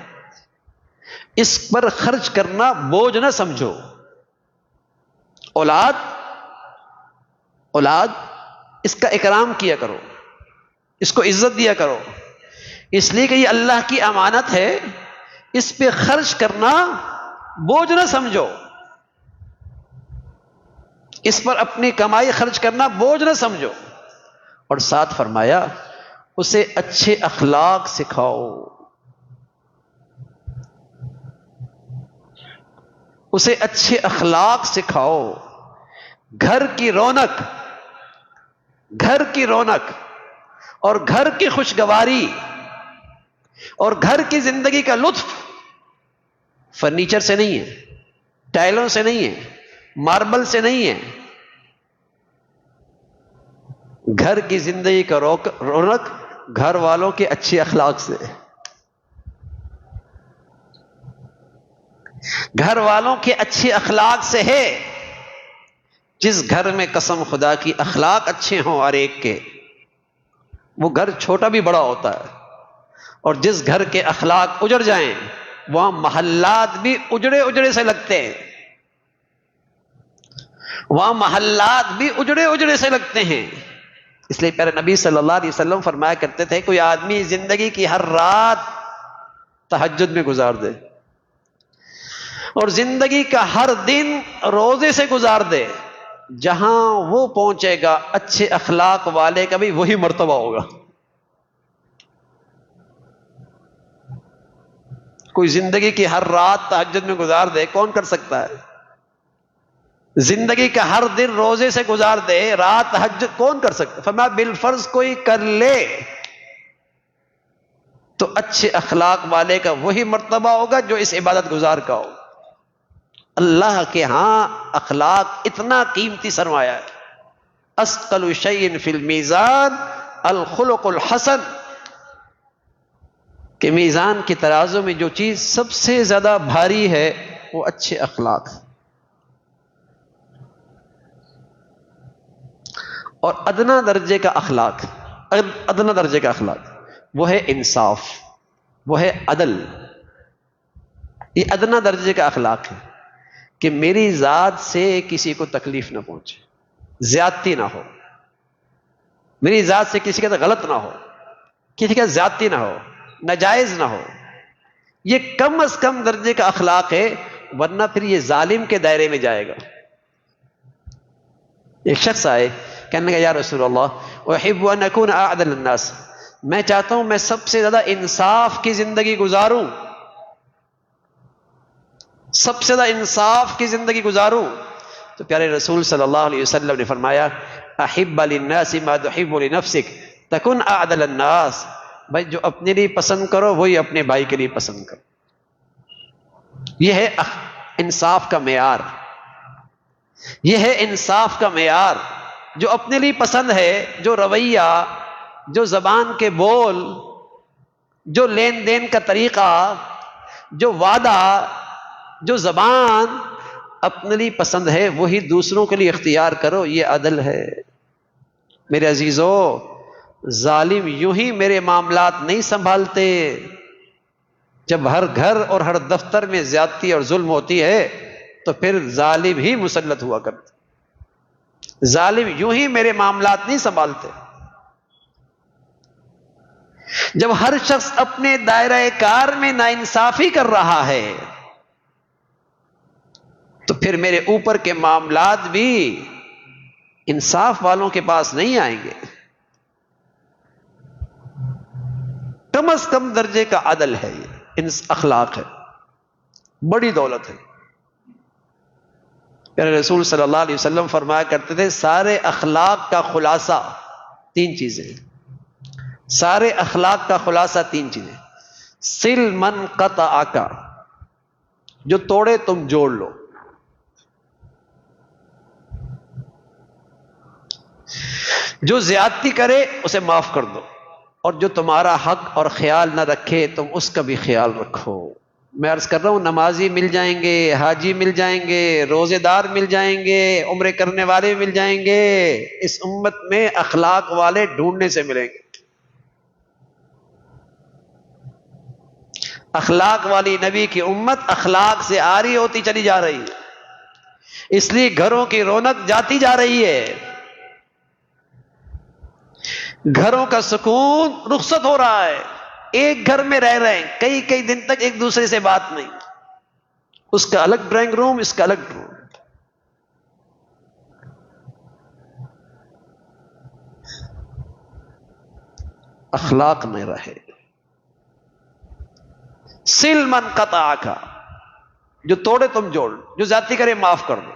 اس پر خرچ کرنا بوجھ نہ سمجھو. اولاد اس کا اکرام کیا کرو، اس کو عزت دیا کرو، اس لیے کہ یہ اللہ کی امانت ہے. اس پہ خرچ کرنا بوجھ نہ سمجھو، اس پر اپنی کمائی خرچ کرنا بوجھ نہ سمجھو. اور ساتھ فرمایا اسے اچھے اخلاق سکھاؤ، اسے اچھے اخلاق سکھاؤ. گھر کی رونق اور گھر کی خوشگواری اور گھر کی زندگی کا لطف فرنیچر سے نہیں ہے، ٹائلوں سے نہیں ہے، ماربل سے نہیں ہے. گھر کی زندگی کا رونق گھر والوں کے اچھے اخلاق سے، گھر والوں کے اچھے اخلاق سے ہے. جس گھر میں قسم خدا کی اخلاق اچھے ہوں ہر ایک کے، وہ گھر چھوٹا بھی بڑا ہوتا ہے. اور جس گھر کے اخلاق اجڑ جائیں وہاں محلات بھی اجڑے سے لگتے ہیں، وہاں محلات بھی اجڑے سے لگتے ہیں. اس لیے پیارے نبی صلی اللہ علیہ وسلم فرمایا کرتے تھے کوئی آدمی زندگی کی ہر رات تہجد میں گزار دے اور زندگی کا ہر دن روزے سے گزار دے، جہاں وہ پہنچے گا اچھے اخلاق والے کا بھی وہی مرتبہ ہوگا. کوئی زندگی کی ہر رات تہجد میں گزار دے، کون کر سکتا ہے؟ زندگی کا ہر دن روزے سے گزار دے، رات تہجد کون کر سکتا ہے؟ فرمایا بالفرض کوئی کر لے تو اچھے اخلاق والے کا وہی مرتبہ ہوگا جو اس عبادت گزار کا ہو. اللہ کے ہاں اخلاق اتنا قیمتی سرمایہ ہے. اثقل شیء فی المیزان الخلق الحسن، کہ میزان کے ترازو میں جو چیز سب سے زیادہ بھاری ہے وہ اچھے اخلاق. اور ادنا درجے کا اخلاق وہ ہے انصاف، وہ ہے عدل. یہ ادنا درجے کا اخلاق ہے کہ میری ذات سے کسی کو تکلیف نہ پہنچے، زیادتی نہ ہو، میری ذات سے کسی کا غلط نہ ہو، کسی کا زیادتی نہ ہو، ناجائز نہ ہو. یہ کم از کم درجے کا اخلاق ہے، ورنہ پھر یہ ظالم کے دائرے میں جائے گا. ایک شخص آئے کہنے لگا یا رسول اللہ احب ان اکون اعدل الناس، میں چاہتا ہوں میں سب سے زیادہ انصاف کی زندگی گزاروں، سب سے زیادہ انصاف کی زندگی گزاروں. تو پیارے رسول صلی اللہ علیہ وسلم نے فرمایا احب للناس ما تحب لنفسک تکن اعدل الناس. بھائی جو اپنے لیے پسند کرو وہی اپنے بھائی کے لیے پسند کرو. یہ ہے انصاف کا معیار، یہ ہے انصاف کا معیار. جو اپنے لیے پسند ہے، جو رویہ، جو زبان کے بول، جو لین دین کا طریقہ، جو وعدہ، جو زبان اپنے لیے پسند ہے وہی دوسروں کے لیے اختیار کرو. یہ عدل ہے. میرے عزیزو، ظالم یوں ہی میرے معاملات نہیں سنبھالتے. جب ہر گھر اور ہر دفتر میں زیادتی اور ظلم ہوتی ہے تو پھر ظالم ہی مسلط ہوا کرتے. ظالم یوں ہی میرے معاملات نہیں سنبھالتے. جب ہر شخص اپنے دائرہ کار میں ناانصافی کر رہا ہے تو پھر میرے اوپر کے معاملات بھی انصاف والوں کے پاس نہیں آئیں گے. کم از کم درجے کا عدل ہے، یہ اخلاق ہے، بڑی دولت ہے. پیارے رسول صلی اللہ علیہ وسلم فرمایا کرتے تھے سارے اخلاق کا خلاصہ تین چیزیں، سارے اخلاق کا خلاصہ تین چیزیں. سل من قطعک، جو توڑے تم جوڑ لو. جو زیادتی کرے اسے معاف کر دو، اور جو تمہارا حق اور خیال نہ رکھے تم اس کا بھی خیال رکھو. میں عرض کر رہا ہوں نمازی مل جائیں گے، حاجی مل جائیں گے، روزے دار مل جائیں گے، عمرے کرنے والے مل جائیں گے. اس امت میں اخلاق والے ڈھونڈنے سے ملیں گے. اخلاق والی نبی کی امت اخلاق سے آری ہوتی چلی جا رہی ہے، اس لیے گھروں کی رونق جاتی جا رہی ہے، گھروں کا سکون رخصت ہو رہا ہے. ایک گھر میں رہ رہے ہیں، کئی کئی دن تک ایک دوسرے سے بات نہیں، اس کا الگ ڈرائنگ روم، اس کا الگ روم. اخلاق میں رہے. سل من قطعک، جو توڑے تم جوڑ، جو زیادتی کرے معاف کر دو.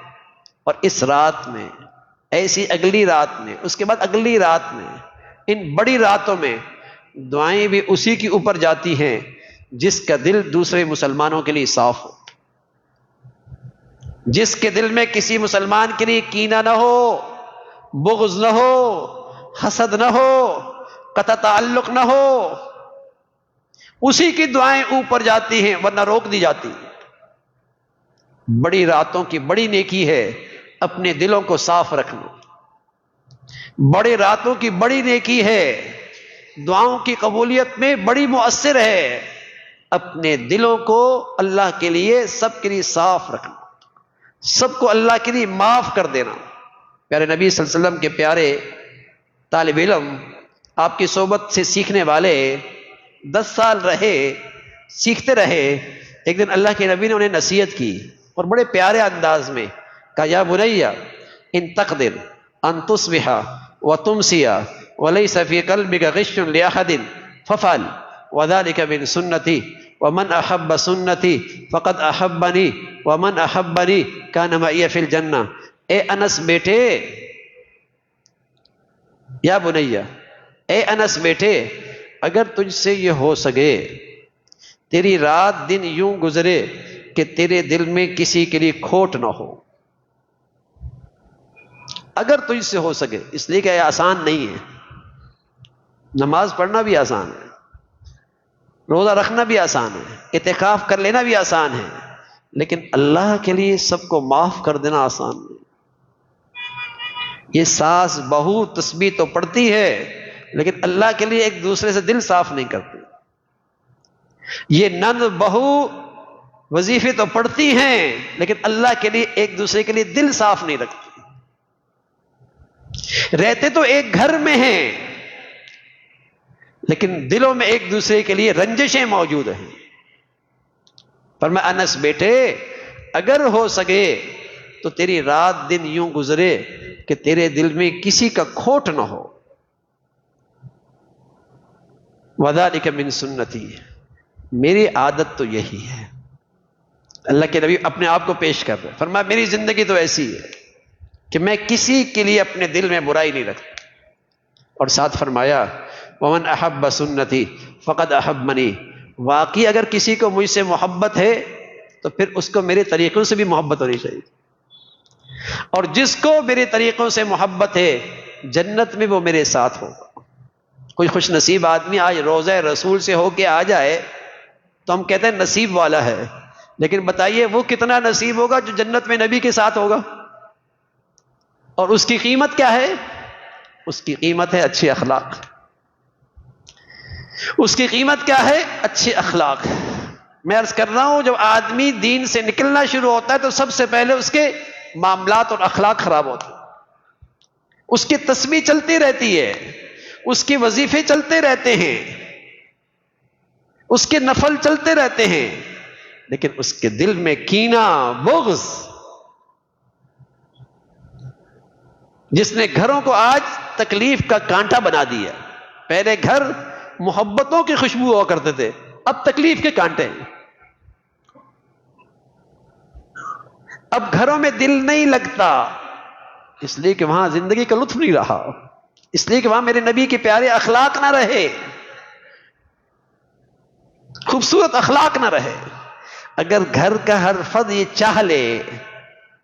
اور اس رات میں، ایسی اگلی رات میں، اس کے بعد اگلی رات میں، ان بڑی راتوں میں دعائیں بھی اسی کے اوپر جاتی ہیں جس کا دل دوسرے مسلمانوں کے لیے صاف ہو، جس کے دل میں کسی مسلمان کے لیے کینہ نہ ہو، بغض نہ ہو، حسد نہ ہو، قطع تعلق نہ ہو. اسی کی دعائیں اوپر جاتی ہیں، ورنہ روک دی جاتی. بڑی راتوں کی بڑی نیکی ہے اپنے دلوں کو صاف رکھنا. بڑی راتوں کی بڑی نیکی ہے، دعاؤں کی قبولیت میں بڑی مؤثر ہے اپنے دلوں کو اللہ کے لیے، سب کے لیے صاف رکھنا، سب کو اللہ کے لیے معاف کر دینا. پیارے نبی صلی اللہ علیہ وسلم کے پیارے طالب علم، آپ کی صحبت سے سیکھنے والے 10 سال رہے، سیکھتے رہے. ایک دن اللہ کے نبی نے انہیں نصیحت کی اور بڑے پیارے انداز میں کہا، یا بنی ان تقدر ان تصبح وتمسی وليس في قلبك غش لأحد ففعل وذلك من سنتي ومن احب سنتي فقد احبني ومن احبني كان معي في الجنة. اے انس بیٹے، یا بنیا، اے انس بیٹے، اگر تجھ سے یہ ہو سکے، تیری رات دن یوں گزرے کہ تیرے دل میں کسی کے لیے کھوٹ نہ ہو. اگر تجھ سے ہو سکے، اس لیے کہ یہ آسان نہیں ہے. نماز پڑھنا بھی آسان ہے، روزہ رکھنا بھی آسان ہے، اعتکاف کر لینا بھی آسان ہے، لیکن اللہ کے لیے سب کو معاف کر دینا آسان نہیں. یہ ساس بہو تسبیح تو پڑھتی ہے، لیکن اللہ کے لیے ایک دوسرے سے دل صاف نہیں کرتی. یہ نند بہو وظیفے تو پڑھتی ہیں، لیکن اللہ کے لیے ایک دوسرے کے لیے دل صاف نہیں رکھتی. رہتے تو ایک گھر میں ہیں، لیکن دلوں میں ایک دوسرے کے لیے رنجشیں موجود ہیں. فرمایا، انس بیٹے، اگر ہو سکے تو تیری رات دن یوں گزرے کہ تیرے دل میں کسی کا کھوٹ نہ ہو. وذالک من سنتی، میری عادت تو یہی ہے. اللہ کے نبی اپنے آپ کو پیش کر رہے، فرمایا میری زندگی تو ایسی ہے کہ میں کسی کے لیے اپنے دل میں برائی نہیں رکھتا. اور ساتھ فرمایا، ومن احب سنتی فقد احبنی، واقعی اگر کسی کو مجھ سے محبت ہے تو پھر اس کو میرے طریقوں سے بھی محبت ہونی چاہیے. اور جس کو میرے طریقوں سے محبت ہے، جنت میں وہ میرے ساتھ ہوگا. کوئی خوش نصیب آدمی آج روضہ رسول سے ہو کے آ جائے تو ہم کہتے ہیں نصیب والا ہے، لیکن بتائیے وہ کتنا نصیب ہوگا جو جنت میں نبی کے ساتھ ہوگا. اور اس کی قیمت کیا ہے؟ اس کی قیمت ہے اچھے اخلاق. اس کی قیمت کیا ہے؟ اچھے اخلاق. میں عرض کر رہا ہوں، جب آدمی دین سے نکلنا شروع ہوتا ہے تو سب سے پہلے اس کے معاملات اور اخلاق خراب ہوتے ہیں. اس کی تسبیح چلتی رہتی ہے، اس کے وظیفے چلتے رہتے ہیں، اس کے نفل چلتے رہتے ہیں، لیکن اس کے دل میں کینہ، بغض، جس نے گھروں کو آج تکلیف کا کانٹا بنا دیا. پہلے گھر محبتوں کی خوشبو ہوا کرتے تھے، اب تکلیف کے کانٹے ہیں. اب گھروں میں دل نہیں لگتا، اس لیے کہ وہاں زندگی کا لطف نہیں رہا، اس لیے کہ وہاں میرے نبی کے پیارے اخلاق نہ رہے، خوبصورت اخلاق نہ رہے. اگر گھر کا ہر فرد یہ چاہ لے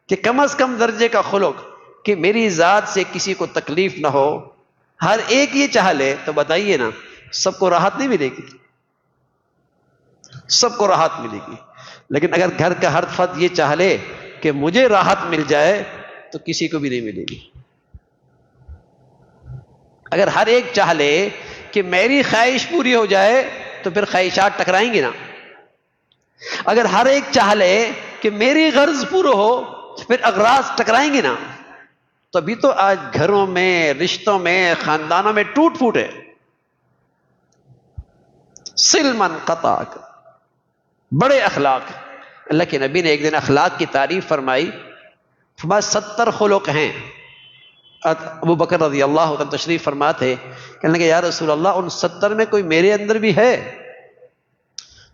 کہ کم از کم درجے کا خلق، کہ میری ذات سے کسی کو تکلیف نہ ہو، ہر ایک یہ چاہ لے، تو بتائیے نا، سب کو راحت نہیں ملے گی؟ سب کو راحت ملے گی. لیکن اگر گھر کا ہر فرد یہ چاہ لے کہ مجھے راحت مل جائے، تو کسی کو بھی نہیں ملے گی. اگر ہر ایک چاہ لے کہ میری خواہش پوری ہو جائے، تو پھر خواہشات ٹکرائیں گی نا. اگر ہر ایک چاہ لے کہ میری غرض پورا ہو، پھر اغراض ٹکرائیں گی نا. تو ابھی تو آج گھروں میں، رشتوں میں، خاندانوں میں ٹوٹ پھوٹ ہے. صل من قطعک، بڑے اخلاق۔ اللہ کے نبی نے ایک دن اخلاق کی تعریف فرمائی، فرمایا 70 خلق ہیں۔ ابو بکر رضی اللہ عنہ تشریف فرما تھے، کہنے لگے یا رسول اللہ ان 70 میں کوئی میرے اندر بھی ہے؟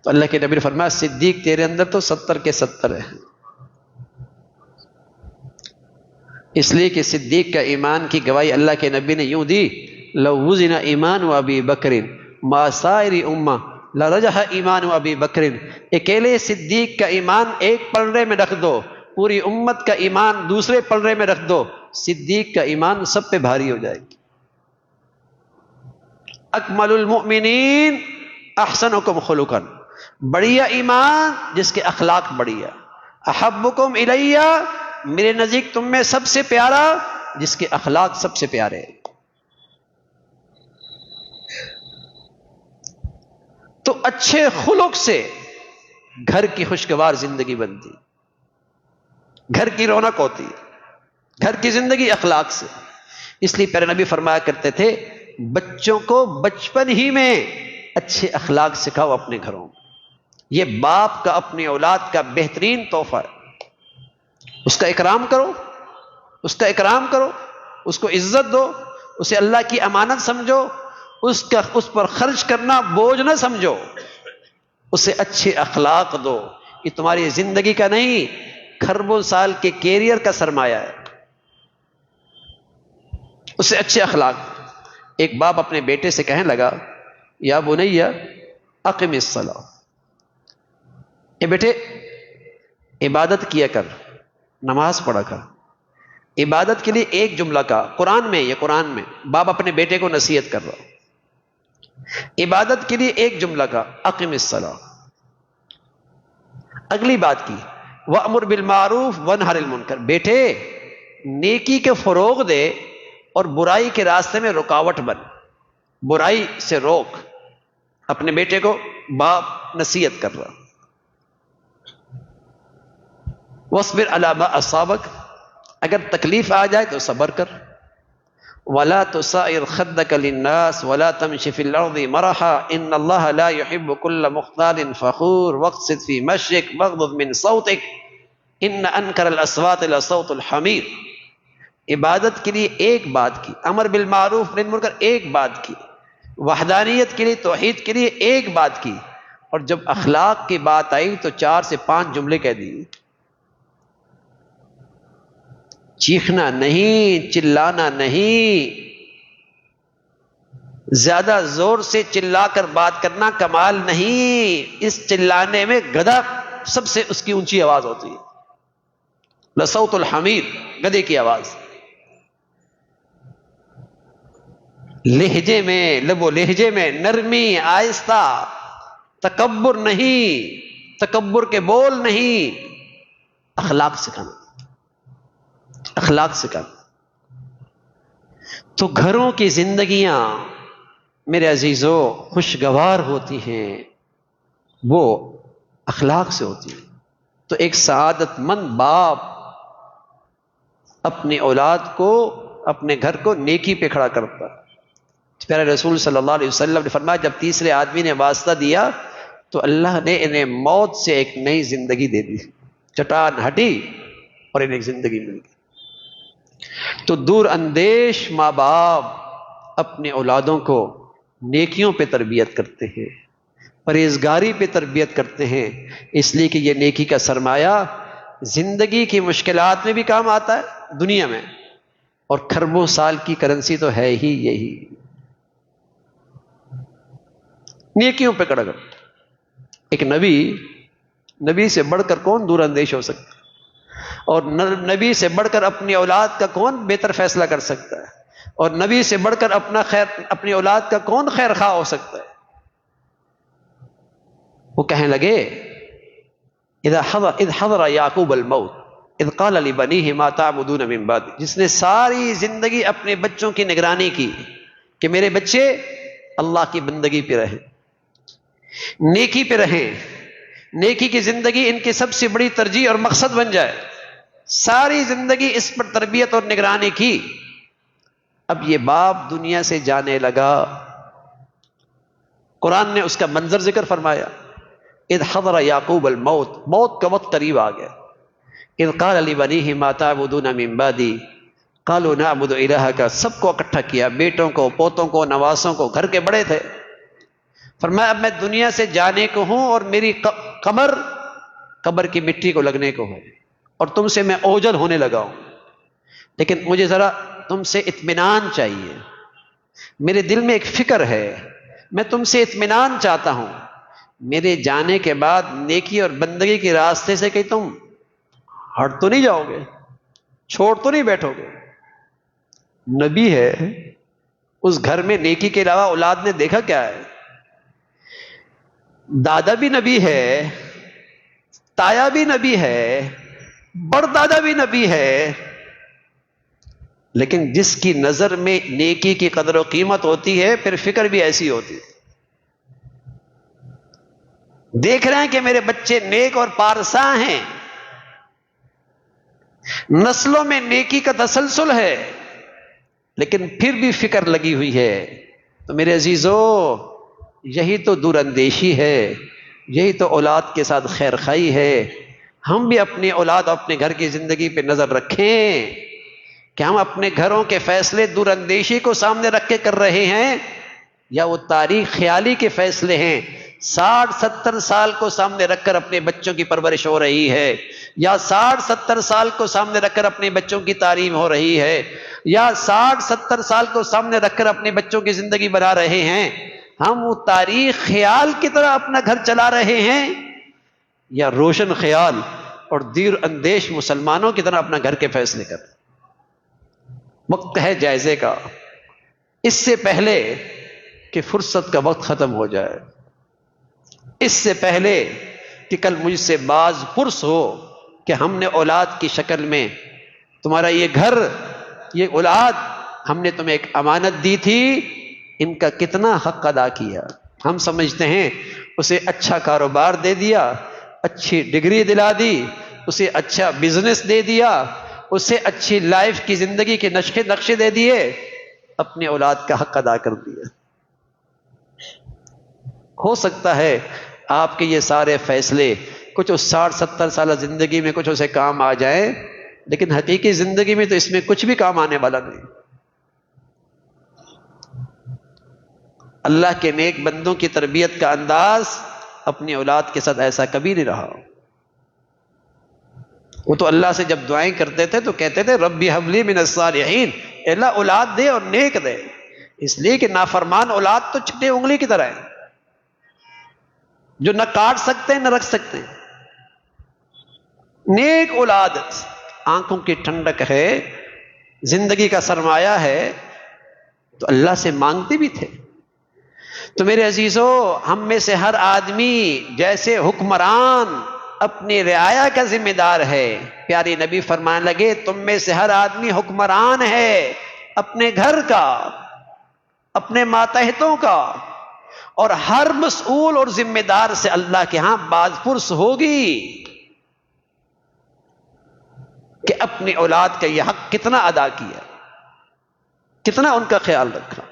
تو اللہ کے نبی نے فرمایا صدیق تیرے اندر تو 70 کے 70 ہیں۔ اس لیے کہ صدیق کا ایمان کی گواہی اللہ کے نبی نے یوں دی، لو وزن ایمان و ابی بکر ما سائر امہ لرجح ایمان و ابی بکر، اکیلے صدیق کا ایمان ایک پلڑے میں رکھ دو، پوری امت کا ایمان دوسرے پلڑے میں رکھ دو، صدیق کا ایمان سب پہ بھاری ہو جائے گی۔ اکمل المؤمنین احسنکم خلقا، بڑھیا ایمان جس کے اخلاق بڑھیا۔ احبکم الیہ، میرے نزدیک تم میں سب سے پیارا جس کے اخلاق سب سے پیارے۔ تو اچھے خلق سے گھر کی خوشگوار زندگی بنتی، گھر کی رونق ہوتی، گھر کی زندگی اخلاق سے۔ اس لیے پیارے نبی فرمایا کرتے تھے بچوں کو بچپن ہی میں اچھے اخلاق سکھاؤ اپنے گھروں میں۔ یہ باپ کا اپنی اولاد کا بہترین تحفہ ہے۔ اس کا اکرام کرو، اس کا اکرام کرو، اس کو عزت دو، اسے اللہ کی امانت سمجھو، اس پر خرچ کرنا بوجھ نہ سمجھو، اسے اچھے اخلاق دو۔ یہ تمہاری زندگی کا نہیں، کھربوں سال کے کیریئر کا سرمایہ ہے۔ اسے اچھے اخلاق۔ ایک باپ اپنے بیٹے سے کہنے لگا یا بنیا اقم الصلاۃ، اے بیٹے عبادت کیا کر، نماز پڑھا کر۔ عبادت کے لیے ایک جملہ کا قرآن میں، یہ قرآن میں باپ اپنے بیٹے کو نصیحت کر رہا، عبادت کے لیے ایک جملہ کا اقم الصلاۃ۔ اگلی بات کی وَأْمُرْ بِالْمَعْرُوفِ وَانْهَ عَنِ الْمُنْكَرِ، بیٹے نیکی کے فروغ دے اور برائی کے راستے میں رکاوٹ بن، برائی سے روک۔ اپنے بیٹے کو باپ نصیحت کر رہا۔ وَاصْبِرْ عَلَىٰ مَا أَصَابَكَ، اگر تکلیف آ جائے تو صبر کر۔ وَلَا تُسَائِرْ خَدَّكَ لِلنَّاسِ وَلَا تَمْشِ فِي الْأَرْضِ مَرَحًا إِنَّ اللَّهَ لَا يُحِبُّ كُلَّ مُخْتَالٍ فَخُورٍ وَاقْصِدْ فِي مَشْيِكَ وَاغْضُضْ مِنْ صَوْتِكَ إِنَّ أَنكَرَ الْأَصْوَاتِ لَصَوْتُ الْحَمِيرِ۔ عبادت کے لیے ایک بات کی، امر بالمعروف نہی منکر ایک بات کی، وحدانیت کے لیے توحید کے لیے ایک بات کی، اور جب اخلاق کی بات آئی تو 4 سے 5 جملے کہہ دیے۔ چیخنا نہیں، چلانا نہیں، زیادہ زور سے چلا کر بات کرنا کمال نہیں، اس چلانے میں گدھا سب سے اس کی اونچی آواز ہوتی ہے، لصوت الحمیر، گدھے کی آواز۔ لہجے میں، لب و لہجے میں نرمی، آہستہ، تکبر نہیں، تکبر کے بول نہیں، اخلاق سکھانا، اخلاق سکھانا۔ تو گھروں کی زندگیاں میرے عزیزوں خوشگوار ہوتی ہیں، وہ اخلاق سے ہوتی ہیں۔ تو ایک سعادت مند باپ اپنی اولاد کو، اپنے گھر کو نیکی پہ کھڑا کرتا۔ پیارے رسول صلی اللہ علیہ وسلم نے فرمایا جب تیسرے آدمی نے واسطہ دیا تو اللہ نے انہیں موت سے ایک نئی زندگی دے دی، چٹان ہٹی اور انہیں ایک زندگی مل گئی۔ تو دور اندیش ماں باپ اپنے اولادوں کو نیکیوں پہ تربیت کرتے ہیں، پرہیزگاری پہ تربیت کرتے ہیں، اس لیے کہ یہ نیکی کا سرمایہ زندگی کی مشکلات میں بھی کام آتا ہے دنیا میں، اور کھربوں سال کی کرنسی تو ہے ہی یہی، نیکیوں پہ کڑا کر۔ ایک نبی سے بڑھ کر کون دور اندیش ہو سکتا ہے، اور نبی سے بڑھ کر اپنی اولاد کا کون بہتر فیصلہ کر سکتا ہے، اور نبی سے بڑھ کر اپنی اولاد کا کون خیر خواہ ہو سکتا ہے۔ وہ کہنے لگے اذ حضر یعقوب الموت اذ قال لبنیہ ما تعبدون من بعد، جس نے ساری زندگی اپنے بچوں کی نگرانی کی کہ میرے بچے اللہ کی بندگی پہ رہیں، نیکی پہ رہیں، نیکی کی زندگی ان کی سب سے بڑی ترجیح اور مقصد بن جائے، ساری زندگی اس پر تربیت اور نگرانی کی۔ اب یہ باپ دنیا سے جانے لگا قرآن نے اس کا منظر ذکر فرمایا، اذ حضر یعقوب الموت، موت کا وقت قریب آ گیا، اذ قال لبنیہ ما تعبدون من بعدی قالوا نعبد الہک، سب کو اکٹھا کیا، بیٹوں کو، پوتوں کو، نواسوں کو، گھر کے بڑے تھے، فرمایا اب میں دنیا سے جانے کو ہوں اور میری قبر کی مٹی کو لگنے کو ہے، اور تم سے میں اوجل ہونے لگا ہوں، لیکن مجھے ذرا تم سے اطمینان چاہیے، میرے دل میں ایک فکر ہے، میں تم سے اطمینان چاہتا ہوں، میرے جانے کے بعد نیکی اور بندگی کے راستے سے کہیں تم ہٹ تو نہیں جاؤ گے، چھوڑ تو نہیں بیٹھو گے؟ نبی ہے، اس گھر میں نیکی کے علاوہ اولاد نے دیکھا کیا ہے؟ دادا بھی نبی ہے، تایا بھی نبی ہے، بڑ دادا بھی نبی ہے، لیکن جس کی نظر میں نیکی کی قدر و قیمت ہوتی ہے پھر فکر بھی ایسی ہوتی ہے۔ دیکھ رہے ہیں کہ میرے بچے نیک اور پارساں ہیں، نسلوں میں نیکی کا تسلسل ہے، لیکن پھر بھی فکر لگی ہوئی ہے۔ تو میرے عزیزو، یہی تو دور اندیشی ہے، یہی تو اولاد کے ساتھ خیر خائی ہے۔ ہم بھی اپنی اولاد، اپنے گھر کی زندگی پہ نظر رکھیں کہ ہم اپنے گھروں کے فیصلے دور اندیشی کو سامنے رکھ کے کر رہے ہیں، یا وہ تاریخ خیالی کے فیصلے ہیں، 60-70 سال کو سامنے رکھ کر اپنے بچوں کی پرورش ہو رہی ہے، یا 60-70 سال کو سامنے رکھ کر اپنے بچوں کی تعلیم ہو رہی ہے، یا 60-70 سال کو سامنے رکھ کر اپنے بچوں کی زندگی بنا رہے ہیں۔ ہم وہ تاریخ خیال کی طرح اپنا گھر چلا رہے ہیں، یا روشن خیال اور دیر اندیش مسلمانوں کی طرح اپنا گھر کے فیصلے کر؟ وقت ہے جائزے کا، اس سے پہلے کہ فرصت کا وقت ختم ہو جائے، اس سے پہلے کہ کل مجھ سے باز پرس ہو کہ ہم نے اولاد کی شکل میں تمہارا یہ گھر، یہ اولاد ہم نے تمہیں ایک امانت دی تھی، ان کا کتنا حق ادا کیا۔ ہم سمجھتے ہیں اسے اچھا کاروبار دے دیا، اچھی ڈگری دلا دی، اسے اچھا بزنس دے دیا، اسے اچھی لائف کی زندگی کے نقشے دے دیے، اپنے اولاد کا حق ادا کر دیا۔ ہو سکتا ہے آپ کے یہ سارے فیصلے کچھ اس 60-70 سالہ زندگی میں کچھ اسے کام آ جائیں، لیکن حقیقی زندگی میں تو اس میں کچھ بھی کام آنے والا نہیں۔ اللہ کے نیک بندوں کی تربیت کا انداز اپنی اولاد کے ساتھ ایسا کبھی نہیں رہا۔ وہ تو اللہ سے جب دعائیں کرتے تھے تو کہتے تھے ربی ہب لی من الصالحین، اللہ اولاد دے اور نیک دے، اس لیے کہ نافرمان اولاد تو چھٹی انگلی کی طرح ہے، جو نہ کاٹ سکتے ہیں نہ رکھ سکتے ہیں۔ نیک اولاد آنکھوں کی ٹھنڈک ہے، زندگی کا سرمایہ ہے، تو اللہ سے مانگتے بھی تھے۔ تو میرے عزیزو، ہم میں سے ہر آدمی جیسے حکمران اپنی رعایا کا ذمہ دار ہے، پیارے نبی فرمانے لگے تم میں سے ہر آدمی حکمران ہے اپنے گھر کا، اپنے ماتحتوں کا، اور ہر مسئول اور ذمہ دار سے اللہ کے ہاں باز پرس ہوگی کہ اپنی اولاد کا یہ حق کتنا ادا کیا، کتنا ان کا خیال رکھا۔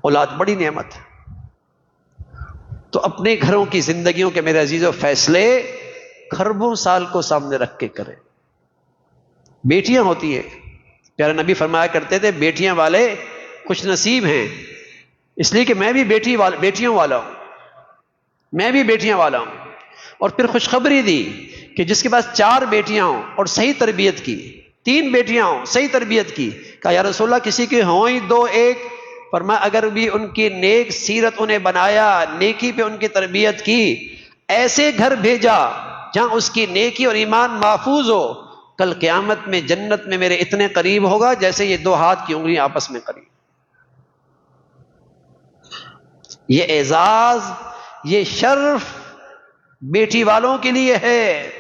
اولاد بڑی نعمت ہے، تو اپنے گھروں کی زندگیوں کے میرے عزیزوں فیصلے خربوں سال کو سامنے رکھ کے کریں۔ بیٹیاں ہوتی ہیں، پیارے نبی فرمایا کرتے تھے بیٹیاں والے خوش نصیب ہیں، اس لیے کہ میں بھی بیٹیوں والا ہوں، میں بھی بیٹیاں والا ہوں۔ اور پھر خوشخبری دی کہ جس کے پاس 4 بیٹیاں ہوں اور صحیح تربیت کی، 3 بیٹیاں ہوں صحیح تربیت کی، کہا یا رسول اللہ کسی کی ہوں ہی 2-1، فرمایا اگر بھی ان کی نیک سیرت انہیں بنایا، نیکی پہ ان کی تربیت کی، ایسے گھر بھیجا جہاں اس کی نیکی اور ایمان محفوظ ہو، کل قیامت میں جنت میں میرے اتنے قریب ہوگا جیسے یہ 2 ہاتھ کی انگلیاں آپس میں قریب۔ یہ اعزاز، یہ شرف بیٹی والوں کے لیے ہے،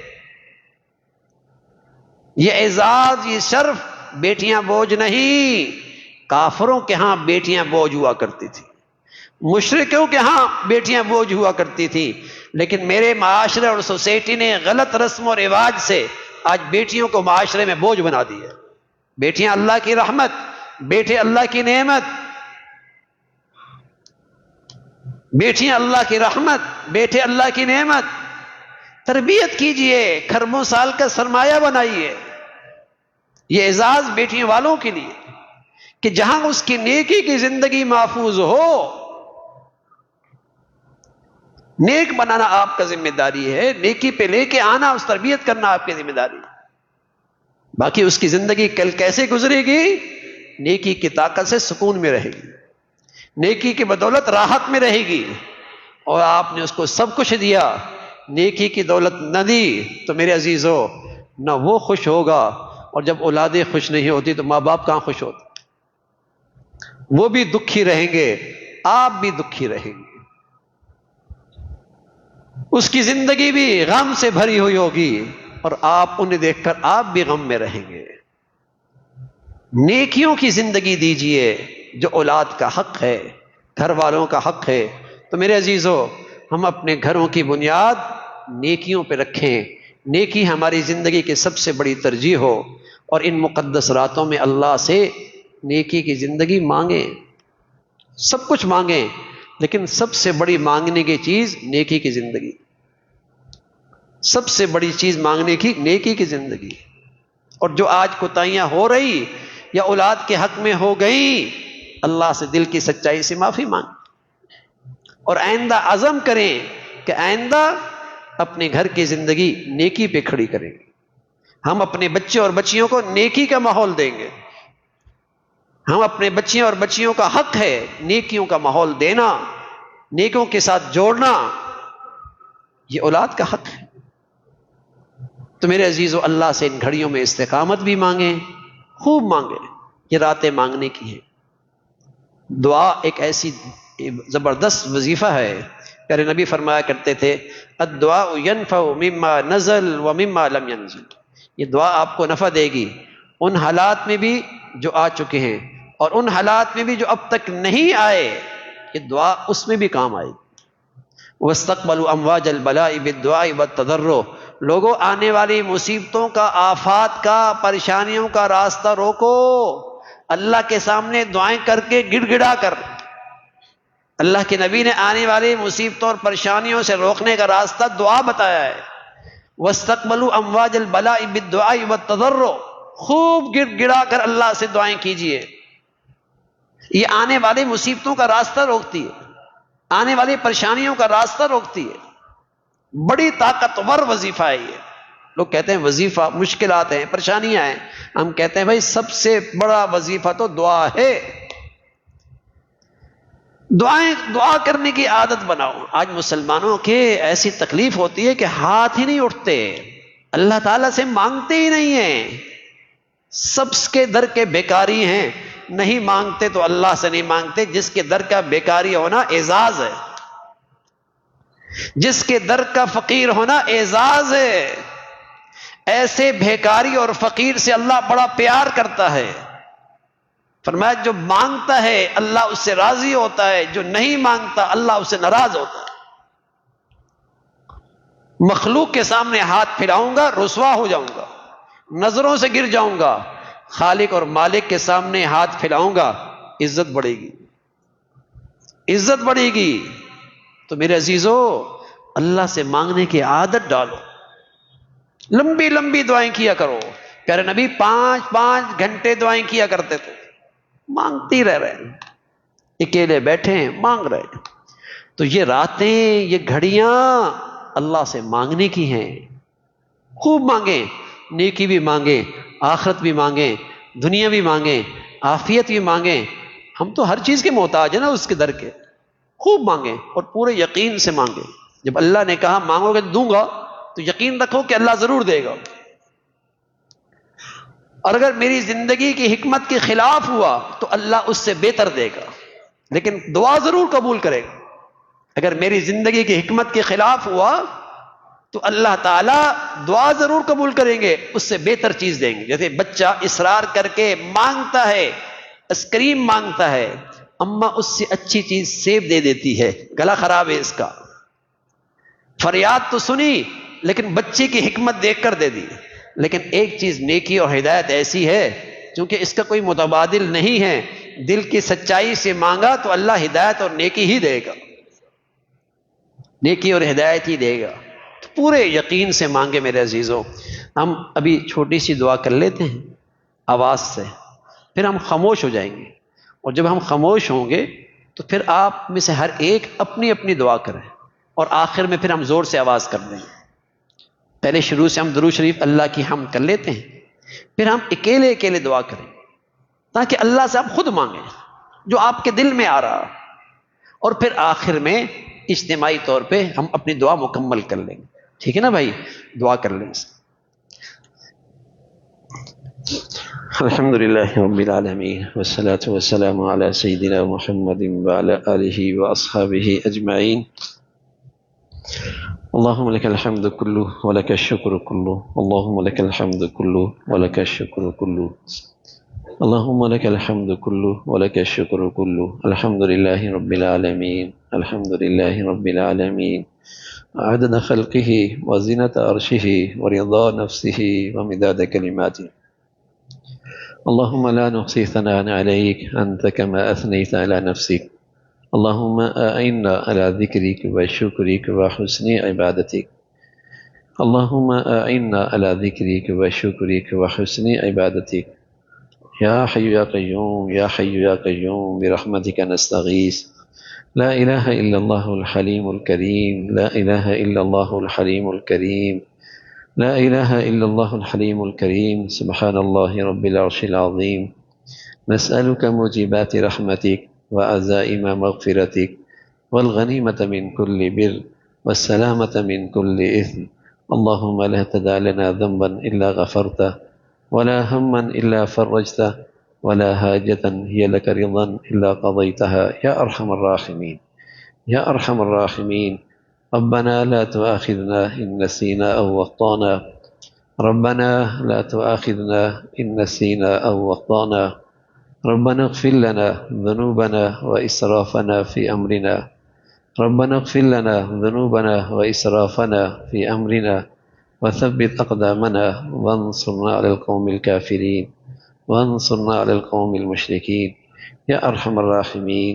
یہ اعزاز، یہ شرف بیٹیاں بوجھ نہیں۔ کافروں کے ہاں بیٹیاں بوجھ ہوا کرتی تھی، مشرکوں کے ہاں بیٹیاں بوجھ ہوا کرتی تھی، لیکن میرے معاشرے اور سوسائٹی نے غلط رسم و رواج سے آج بیٹیوں کو معاشرے میں بوجھ بنا دیا۔ بیٹیاں اللہ کی رحمت، بیٹے اللہ کی نعمت۔ بیٹیاں اللہ کی رحمت، بیٹے اللہ کی نعمت. تربیت کیجئے، خربوں سال کا سرمایہ بنائیے. یہ اعزاز بیٹیوں والوں کے لیے کہ جہاں اس کی نیکی کی زندگی محفوظ ہو. نیک بنانا آپ کا ذمہ داری ہے، نیکی پہ لے کے آنا، اس تربیت کرنا آپ کی ذمہ داری ہے. باقی اس کی زندگی کل کیسے گزرے گی؟ نیکی کی طاقت سے سکون میں رہے گی، نیکی کی بدولت راحت میں رہے گی. اور آپ نے اس کو سب کچھ دیا، نیکی کی دولت نہ دی تو میرے عزیزو نہ وہ خوش ہوگا، اور جب اولادیں خوش نہیں ہوتی تو ماں باپ کہاں خوش ہوتے؟ وہ بھی دکھی رہیں گے، آپ بھی دکھی رہیں گے. اس کی زندگی بھی غم سے بھری ہوئی ہوگی، اور آپ انہیں دیکھ کر آپ بھی غم میں رہیں گے. نیکیوں کی زندگی دیجئے جو اولاد کا حق ہے، گھر والوں کا حق ہے. تو میرے عزیزو ہم اپنے گھروں کی بنیاد نیکیوں پہ رکھیں، نیکی ہماری زندگی کی سب سے بڑی ترجیح ہو، اور ان مقدس راتوں میں اللہ سے نیکی کی زندگی مانگیں. سب کچھ مانگیں، لیکن سب سے بڑی مانگنے کی چیز نیکی کی زندگی. سب سے بڑی چیز مانگنے کی نیکی کی زندگی. اور جو آج کوتاہیاں ہو رہی یا اولاد کے حق میں ہو گئی، اللہ سے دل کی سچائی سے معافی مانگ، اور آئندہ عزم کریں کہ آئندہ اپنے گھر کی زندگی نیکی پہ کھڑی کریں گے. ہم اپنے بچے اور بچیوں کو نیکی کا ماحول دیں گے. ہم اپنے بچے اور بچیوں کا حق ہے نیکیوں کا ماحول دینا، نیکیوں کے ساتھ جوڑنا. یہ اولاد کا حق ہے. تو میرے عزیزو اللہ سے ان گھڑیوں میں استقامت بھی مانگیں، خوب مانگیں. یہ راتیں مانگنے کی ہیں. دعا ایک ایسی زبردست وظیفہ ہے. پیارے نبی فرمایا کرتے تھے الدعاء ينفع مما نزل ومما لم ينزل. یہ دعا آپ کو نفع دے گی ان حالات میں بھی جو آ چکے ہیں، اور ان حالات میں بھی جو اب تک نہیں آئے. یہ دعا اس میں بھی کام آئے گی. واستقبلوا امواج البلاء بالدعاء والتضرع. لوگوں آنے والی مصیبتوں کا، آفات کا، پریشانیوں کا راستہ روکو اللہ کے سامنے دعائیں کر کے، گڑ گڑا کر. اللہ کے نبی نے آنے والی مصیبتوں اور پریشانیوں سے روکنے کا راستہ دعا بتایا ہے. واستقبلوا امواج البلاء بالدعاء والتضرع. خوب گڑ گڑا کر اللہ سے دعائیں کیجئے. یہ آنے والی مصیبتوں کا راستہ روکتی ہے، آنے والی پریشانیوں کا راستہ روکتی ہے. بڑی طاقتور وظیفہ ہے یہ. لوگ کہتے ہیں وظیفہ مشکلات ہیں، پریشانیاں ہیں. ہم کہتے ہیں بھائی سب سے بڑا وظیفہ تو دعا ہے. دعا کرنے کی عادت بناؤ. آج مسلمانوں کے ایسی تکلیف ہوتی ہے کہ ہاتھ ہی نہیں اٹھتے، اللہ تعالیٰ سے مانگتے ہی نہیں ہیں. سب کے در کے بیکاری ہیں، نہیں مانگتے تو اللہ سے نہیں مانگتے. جس کے در کا بیکاری ہونا اعزاز ہے، جس کے در کا فقیر ہونا اعزاز ہے. ایسے بھیکاری اور فقیر سے اللہ بڑا پیار کرتا ہے. فرمایا جو مانگتا ہے اللہ اس سے راضی ہوتا ہے، جو نہیں مانگتا اللہ اس سے ناراض ہوتا ہے. مخلوق کے سامنے ہاتھ پھیلاؤں گا رسوا ہو جاؤں گا، نظروں سے گر جاؤں گا. خالق اور مالک کے سامنے ہاتھ پھیلاؤں گا، عزت بڑھے گی، عزت بڑھے گی. تو میرے عزیزو اللہ سے مانگنے کی عادت ڈالو، لمبی لمبی دعائیں کیا کرو. پیارے نبی 5 گھنٹے دعائیں کیا کرتے تھے. مانگتی رہ رہے ہیں، اکیلے بیٹھے ہیں مانگ رہے ہیں. تو یہ راتیں، یہ گھڑیاں اللہ سے مانگنے کی ہیں. خوب مانگیں، نیکی بھی مانگیں، آخرت بھی مانگیں، دنیا بھی مانگیں، عافیت بھی مانگیں. ہم تو ہر چیز کے محتاج ہیں نا اس کے در کے. خوب مانگیں اور پورے یقین سے مانگیں. جب اللہ نے کہا مانگو گے دوں گا تو یقین رکھو کہ اللہ ضرور دے گا. اور اگر میری زندگی کی حکمت کے خلاف ہوا تو اللہ اس سے بہتر دے گا، لیکن دعا ضرور قبول کرے گا. اگر میری زندگی کی حکمت کے خلاف ہوا تو اللہ تعالیٰ دعا ضرور قبول کریں گے، اس سے بہتر چیز دیں گے. جیسے بچہ اصرار کر کے مانگتا ہے، آئس کریم مانگتا ہے، اماں اس سے اچھی چیز سیب دے دیتی ہے، گلا خراب ہے اس کا. فریاد تو سنی لیکن بچے کی حکمت دیکھ کر دے دی. لیکن ایک چیز نیکی اور ہدایت ایسی ہے چونکہ اس کا کوئی متبادل نہیں ہے، دل کی سچائی سے مانگا تو اللہ ہدایت اور نیکی ہی دے گا. نیکی اور ہدایت ہی دے گا. تو پورے یقین سے مانگے میرے عزیزوں. ہم ابھی چھوٹی سی دعا کر لیتے ہیں آواز سے، پھر ہم خاموش ہو جائیں گے، اور جب ہم خاموش ہوں گے تو پھر آپ میں سے ہر ایک اپنی اپنی دعا کریں، اور آخر میں پھر ہم زور سے آواز کر دیں گے. پہلے شروع سے ہم درود شریف اللہ کی حمد کر لیتے ہیں، پھر ہم اکیلے اکیلے دعا کریں تاکہ اللہ سے آپ خود مانگیں جو آپ کے دل میں آ رہا، اور پھر آخر میں اجتماعی طور پہ ہم اپنی دعا مکمل کر لیں گے. ٹھیک ہے نا بھائی؟ دعا کر لیں. الحمد لله رب العالمين والصلاة والسلام على سيدنا محمد وعلى آله وأصحابه أجمعين. اللهم لك الحمد كله ولك الشكر كله، اللهم لك الحمد كله ولك الشكر كله، اللهم لك الحمد كله ولك الشكر كله. الحمد لله رب العالمين، الحمد لله رب العالمين، عدد خلقه وزنة عرشه ورضا نفسه ومداد كلماته. اللهم لا نحصي ثناء عليك أنت كما أثنيت على نفسك. اللهم أعنا على ذكرك وشكرك وحسن عبادتك. اللهم أعنا على ذكرك وشكرك وحسن عبادتك. يا حي يا قيوم، يا حي يا قيوم، برحمتك نستغيث. لا إله إلا الله الحليم الكريم، لا إله إلا الله الحليم الكريم، لا إله إلا الله الحليم الكريم. سبحان الله رب العرش العظيم. نسألك موجبات رحمتك وعزائم مغفرتك والغنيمة من كل بر والسلامة من كل إثم. اللهم لا تدع لنا ذنبا إلا غفرته، ولا هما إلا فرجته، ولا حاجة هي لك رضا إلا قضيتها يا أرحم الراحمين، يا أرحم الراحمين. ربنا لا تؤاخذنا إن نسينا أو أخطأنا، ربنا لا تؤاخذنا إن نسينا أو أخطأنا، ربنا اغفر لنا ذنوبنا وإسرافنا في أمرنا، ربنا اغفر لنا ذنوبنا وإسرافنا في أمرنا، وثبت أقدامنا وانصرنا على القوم الكافرين، وانصرنا على القوم المشركين. يا أرحم الراحمين،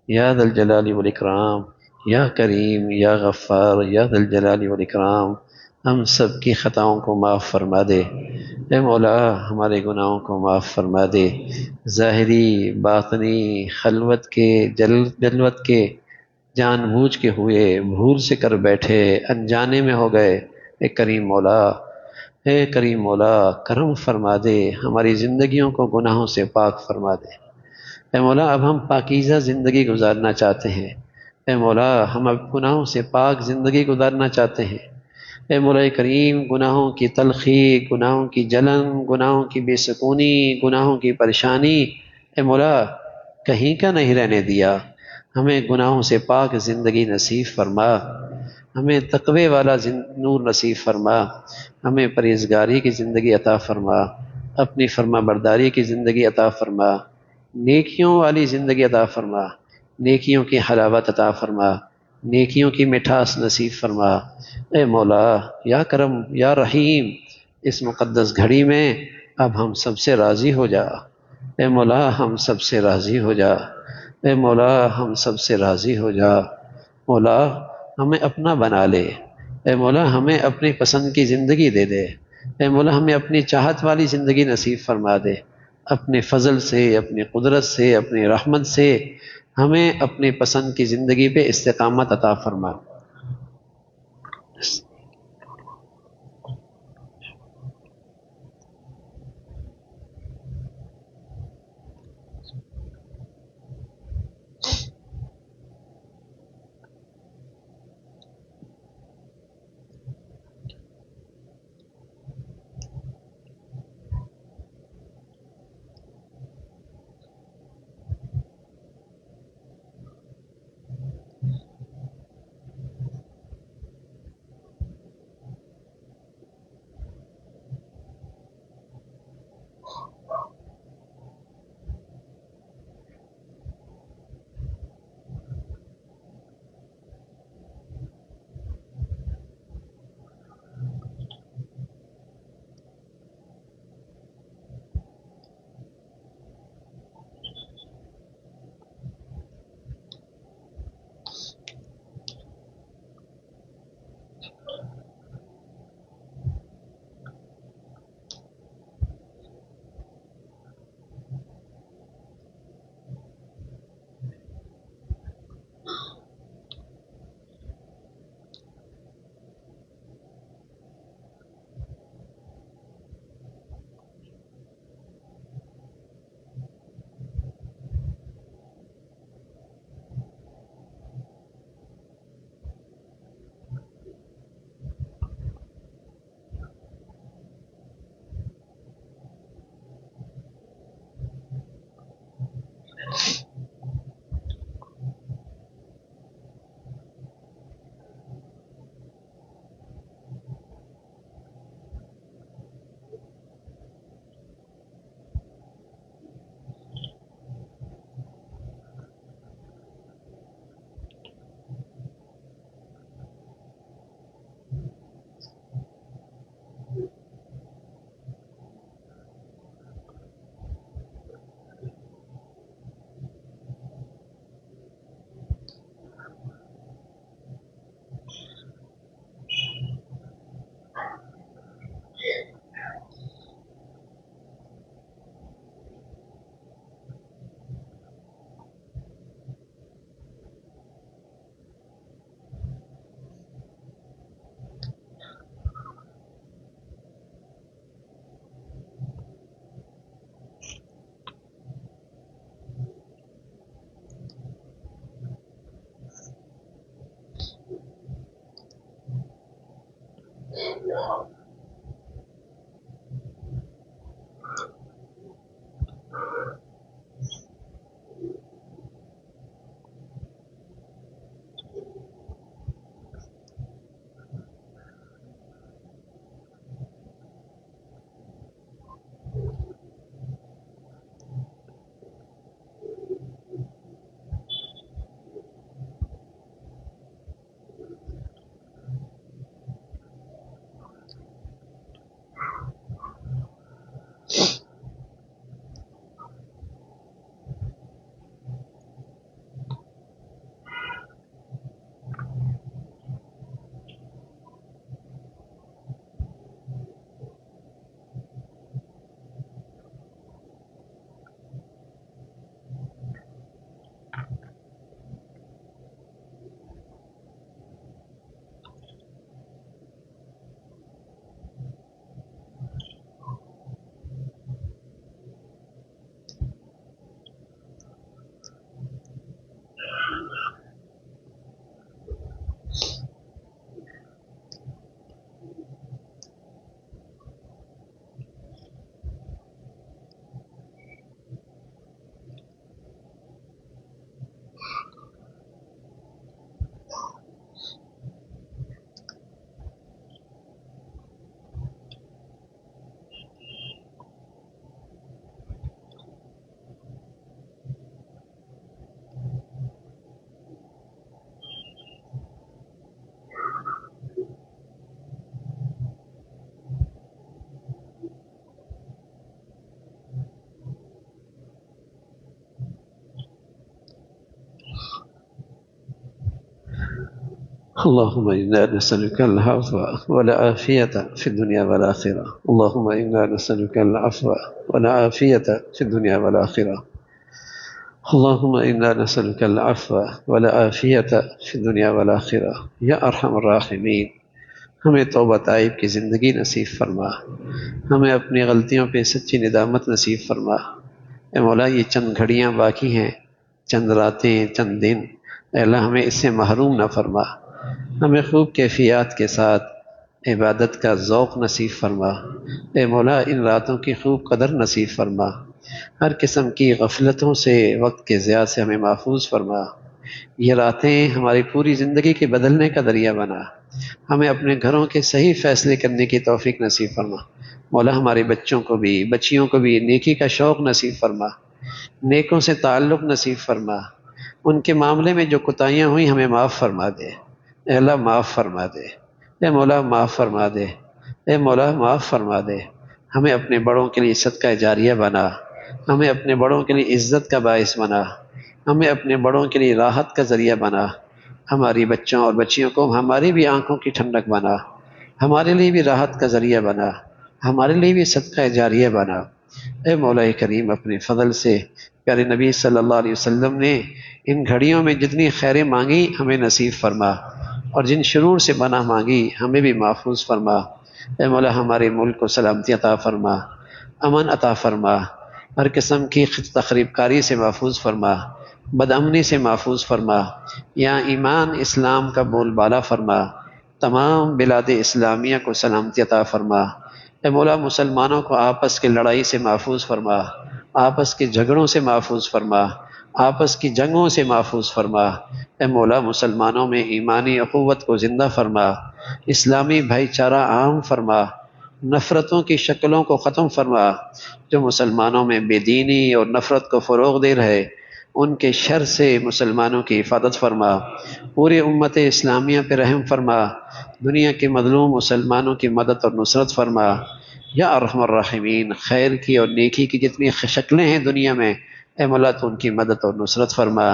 يا ذا الجلال والإكرام، یا کریم، یا غفار، یا ذا الجلال والاکرام. ہم سب کی خطاؤں کو معاف فرما دے. اے مولا ہمارے گناہوں کو معاف فرما دے، ظاہری باطنی، خلوت کے جلوت کے، جان بوجھ کے ہوئے، بھول سے کر بیٹھے، انجانے میں ہو گئے. اے کریم مولا، اے کریم مولا کرم فرما دے، ہماری زندگیوں کو گناہوں سے پاک فرما دے. اے مولا اب ہم پاکیزہ زندگی گزارنا چاہتے ہیں. اے مولا ہم اب گناہوں سے پاک زندگی گزارنا چاہتے ہیں. اے مولا کریم، گناہوں کی تلخی، گناہوں کی جلن، گناہوں کی بے سکونی، گناہوں کی پریشانی، اے مولا کہیں کا نہیں رہنے دیا. ہمیں گناہوں سے پاک زندگی نصیب فرما، ہمیں تقوی والا نور نصیب فرما، ہمیں پرہیزگاری کی زندگی عطا فرما، اپنی فرما برداری کی زندگی عطا فرما، نیکیوں والی زندگی عطا فرما، نیکیوں کی حلاوت عطا فرما، نیکیوں کی مٹھاس نصیب فرما. اے مولا یا کرم یا رحیم، اس مقدس گھڑی میں اب ہم سب سے راضی ہو جا. اے مولا ہم سب سے راضی ہو جا. اے مولا ہم سب سے راضی ہو جا. مولا ہمیں اپنا بنا لے. اے مولا ہمیں اپنی پسند کی زندگی دے دے. اے مولا ہمیں اپنی چاہت والی زندگی نصیب فرما دے. اپنے فضل سے، اپنی قدرت سے، اپنی رحمت سے ہمیں اپنی پسند کی زندگی پہ استقامت عطا فرما. اللهم إنا نسألك العفو والعافية في الدنيا والآخرة. اللهم إنا نسألك العفو والعافية في الدنيا والآخرة. اللهم إنا نسألك العفو والعافية في الدنيا والآخرة. یا ارحم الراحمین، ہمیں توبہ طائب کی زندگی نصیب فرما، ہمیں اپنی غلطیوں پہ سچی ندامت نصیب فرما۔ اے مولا، یہ چند گھڑیاں باقی ہیں، چند راتیں، چند دن، اے اللہ ہمیں اس سے محروم نہ فرما۔ ہمیں خوب کیفیات کے ساتھ عبادت کا ذوق نصیب فرما۔ اے مولا، ان راتوں کی خوب قدر نصیب فرما۔ ہر قسم کی غفلتوں سے، وقت کے ضیاع سے ہمیں محفوظ فرما۔ یہ راتیں ہماری پوری زندگی کے بدلنے کا ذریعہ بنا۔ ہمیں اپنے گھروں کے صحیح فیصلے کرنے کی توفیق نصیب فرما۔ مولا، ہمارے بچوں کو بھی، بچیوں کو بھی نیکی کا شوق نصیب فرما، نیکوں سے تعلق نصیب فرما۔ ان کے معاملے میں جو کوتاہیاں ہوئیں ہمیں معاف فرما دے۔ اے اللہ معاف فرما دے۔ اے مولا معاف فرما دے۔ اے مولا معاف فرما دے۔ ہمیں اپنے بڑوں کے لیے صدقہ جاریہ بنا، ہمیں اپنے بڑوں کے لیے عزت کا باعث بنا، ہمیں اپنے بڑوں کے لیے راحت کا ذریعہ بنا۔ ہماری بچوں اور بچیوں کو ہماری بھی آنکھوں کی ٹھنڈک بنا، ہمارے لیے بھی راحت کا ذریعہ بنا، ہمارے لیے بھی صدقہ جاریہ بنا۔ اے مولا کریم، اپنے فضل سے پیارے نبی صلی اللہ علیہ وسلم نے ان گھڑیوں میں جتنی خیریں مانگی ہمیں نصیب فرما، اور جن شرور سے پناہ مانگی ہمیں بھی محفوظ فرما۔ اے مولا، ہمارے ملک کو سلامتی عطا فرما، امن عطا فرما، ہر قسم کی تخریب کاری سے محفوظ فرما، بدامنی سے محفوظ فرما۔ یا ایمان اسلام کا بول بالا فرما، تمام بلاد اسلامیہ کو سلامتی عطا فرما۔ اے مولا، مسلمانوں کو آپس کی لڑائی سے محفوظ فرما، آپس کے جھگڑوں سے محفوظ فرما، آپس کی جنگوں سے محفوظ فرما۔ اے مولا، مسلمانوں میں ایمانی اخوت کو زندہ فرما، اسلامی بھائی چارہ عام فرما، نفرتوں کی شکلوں کو ختم فرما۔ جو مسلمانوں میں بے دینی اور نفرت کو فروغ دے رہے، ان کے شر سے مسلمانوں کی حفاظت فرما۔ پوری امت اسلامیہ پہ رحم فرما، دنیا کے مظلوم مسلمانوں کی مدد اور نصرت فرما۔ یا ارحم الراحمین، خیر کی اور نیکی کی جتنی شکلیں ہیں دنیا میں، اے مولا تو ان کی مدد اور نصرت فرما۔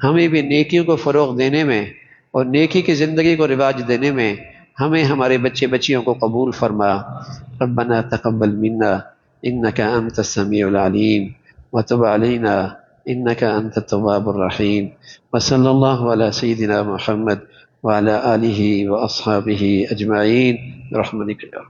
ہمیں بھی نیکیوں کو فروغ دینے میں اور نیکی کی زندگی کو رواج دینے میں ہمیں، ہمارے بچے بچیوں کو قبول فرما۔ ربنا تقبل منا انک انت السمیع العلیم وتب علینا انک انت التواب الرحیم، وصلی اللہ علی سیدنا محمد وعلی آلہ واصحابہ اجمعین برحمتک یا